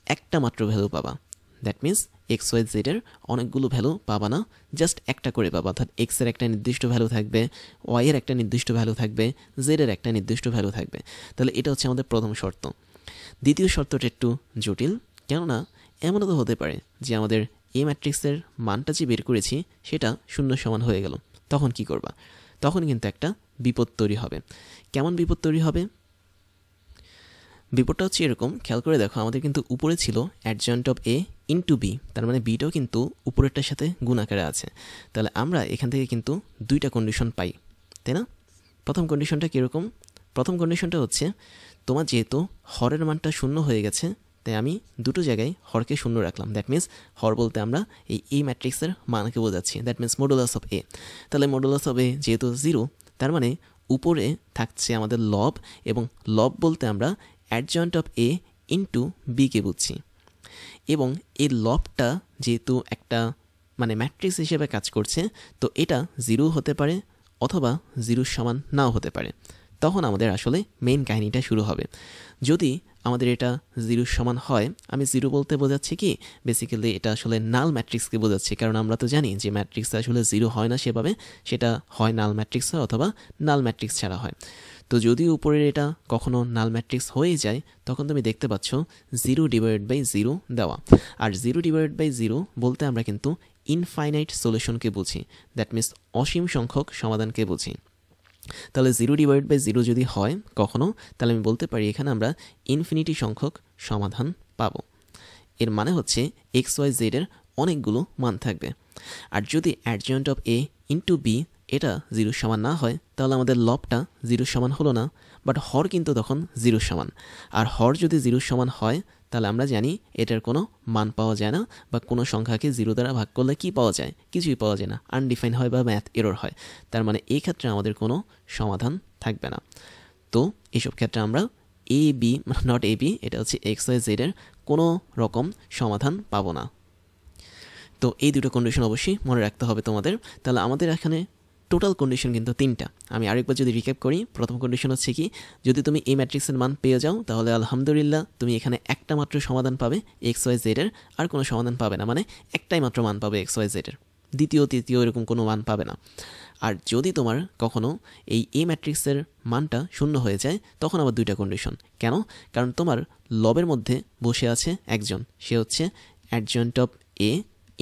A: একটা মাত্র ভ্যালু পাবা। দ্যাট মিনস এক্স ওয়াই জেডের অনেকগুলো ভ্যালু পাবা না, জাস্ট একটা করে পাবা। অর্থাৎ এক্সের একটা নির্দিষ্ট ভ্যালু থাকবে, ওয়াইয়ের একটা নির্দিষ্ট ভ্যালু থাকবে, জেডের একটা নির্দিষ্ট ভ্যালু থাকবে। তাহলে এটা হচ্ছে আমাদের প্রথম শর্ত। দ্বিতীয় শর্তটা একটু জটিল, কেননা এমনও তো হতে পারে যে আমাদের এ ম্যাট্রিক্সের মানটা যে বের করেছি সেটা 0 সমান হয়ে গেল। তখন কি করবা? তখন কিন্তু একটা বিপদ তৈরি হবে। কেমন বিপদ তৈরি হবে? বিপদটা হচ্ছে এরকম, খেয়াল করে দেখো, আমাদের কিন্তু উপরে ছিল adjoint of A into B, তার মানে বিটাও কিন্তু উপরেরটার সাথে গুণ আকারে আছে। তাহলে আমরা এখান থেকে কিন্তু দুইটা কন্ডিশন পাই, তাই না? প্রথম কন্ডিশনটা কীরকম? প্রথম কন্ডিশনটা হচ্ছে তোমার যেহেতু হরের মানটা শূন্য হয়ে গেছে, তাই আমি দুটো জায়গায় হরকে শূন্য রাখলাম। দ্যাট মিনস হর বলতে আমরা এই ম্যাট্রিক্সের মানকে বোঝাচ্ছি, দ্যাট মিনস মডুলাস অফ এ। তাহলে মডুলাস অফ এ যেহেতু 0, তার মানে উপরে থাকছে আমাদের লব, এবং লব বলতে আমরা অ্যাডজয়েন্ট অফ এ ইন্টু বিকে বুঝছি। এবং এই লবটা যেহেতু একটা মানে ম্যাট্রিক্স হিসেবে কাজ করছে, তো এটা 0 হতে পারে অথবা 0 সমান নাও হতে পারে। তখন আমাদের আসলে মেইন কাহিনীটা শুরু হবে। যদি আমাদের এটা 0 সমান হয়, আমি 0 বলতে বোঝাচ্ছি কি, বেসিক্যালি এটা আসলে নাল ম্যাট্রিক্সকে বোঝাচ্ছি, কারণ আমরা তো জানি যে ম্যাট্রিক্স আসলে 0 হয় না সেভাবে, সেটা হয় নাল ম্যাট্রিক্স হয় অথবা নাল ম্যাট্রিক্স ছাড়া হয়। তো যদি উপরের এটা কখনো নাল ম্যাট্রিক্স হয়ে যায়, তখন তুমি দেখতে পাচ্ছ 0/0 দেওয়া। আর 0/0 বলতে আমরা কিন্তু ইনফাইনাইট সলিউশনকে বুঝি, দ্যাট মিনস অসীম সংখ্যক সমাধানকে বুঝি। তাহলে 0/0 যদি হয় কখনো, তাহলে আমি বলতে পারি এখানে আমরা ইনফিনিটি সংখ্যক সমাধান পাবো। এর মানে হচ্ছে XYZ এর অনেকগুলো মান থাকবে। আর যদি adjoint of A into B এটা 0 সমান না হয়, তাহলে আমাদের লবটা 0 সমান হলো না, বাট হর কিন্তু তখন 0 সমান। আর হর যদি 0 সমান হয়, তাহলে আমরা জানি এটার কোনো মান পাওয়া যায় না, বা কোনো সংখ্যাকে 0 দ্বারা ভাগ করলে কি পাওয়া যায়? কিছুই পাওয়া যায় না, আনডিফাইন হয় বা ম্যাথ এরর হয়। তার মানে এই ক্ষেত্রে আমাদের কোনো সমাধান থাকবে না। তো এইসব ক্ষেত্রে আমরা A B, not A B, এটা হচ্ছে XYZ এর কোনো রকম সমাধান পাবো না। তো এই দুটো কন্ডিশন অবশ্যই মনে রাখতে হবে তোমাদের। তাহলে আমাদের এখানে টোটাল কন্ডিশন কিন্তু 3টা। আমি আরেকবার যদি রিক্যাপ করি, প্রথম কন্ডিশন হচ্ছে কি, যদি তুমি এই ম্যাট্রিক্সের মান পেয়ে যাও, তাহলে আলহামদুলিল্লাহ তুমি এখানে একটা মাত্র সমাধান পাবে XYZ এর, আর কোনো সমাধান পাবে না, মানে একটাই মাত্র মান পাবে XYZ এর, দ্বিতীয় তৃতীয় এরকম কোনো মান পাবে না। আর যদি তোমার কখনো এই ম্যাট্রিক্সের মানটা শূন্য হয়ে যায়, তখন আবার দুইটা কন্ডিশন। কেন? কারণ তোমার লবের মধ্যে বসে আছে একজন, সে হচ্ছে adjoint of A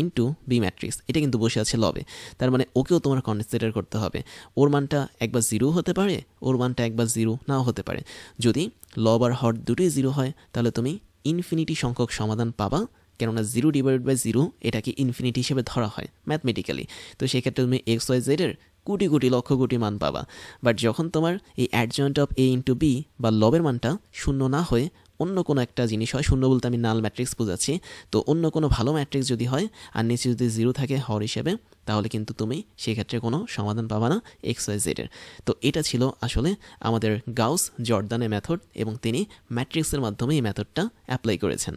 A: into B matrix, এটা কিন্তু বসে আছে লবে। তার মানে ওকেও তোমার কনসিডার করতে হবে। ওর মানটা একবার 0 হতে পারে, ওর মানটা একবার 0 নাও হতে পারে। যদি লব আর হর দুটোই 0 হয়, তাহলে তুমি ইনফিনিটি সংখ্যক সমাধান পাবা, কেননা 0/0 এটাকে ইনফিনিটি হিসেবে ধরা হয় ম্যাথমেটিক্যালি। তো সেক্ষেত্রে তুমি XYZ এর কোটি কোটি লক্ষ কোটি মান পাবা। বাট যখন তোমার এই adjoint of A into B বা লবের মানটা শূন্য না হয়ে অন্য কোনো একটা জিনিস হয়, শূন্য বলতে আমি নাল ম্যাট্রিক্স বোঝাচ্ছি, তো অন্য কোনো ভালো ম্যাট্রিক্স যদি হয় আর নিচে যদি 0 থাকে হর হিসেবে, তাহলে কিন্তু তুমি সেক্ষেত্রে কোনো সমাধান পাবা না XYZ এর। তো এটা ছিল আসলে আমাদের গাউস জর্দানের মেথড, এবং তিনি ম্যাট্রিক্সের মাধ্যমে এই মেথডটা অ্যাপ্লাই করেছেন।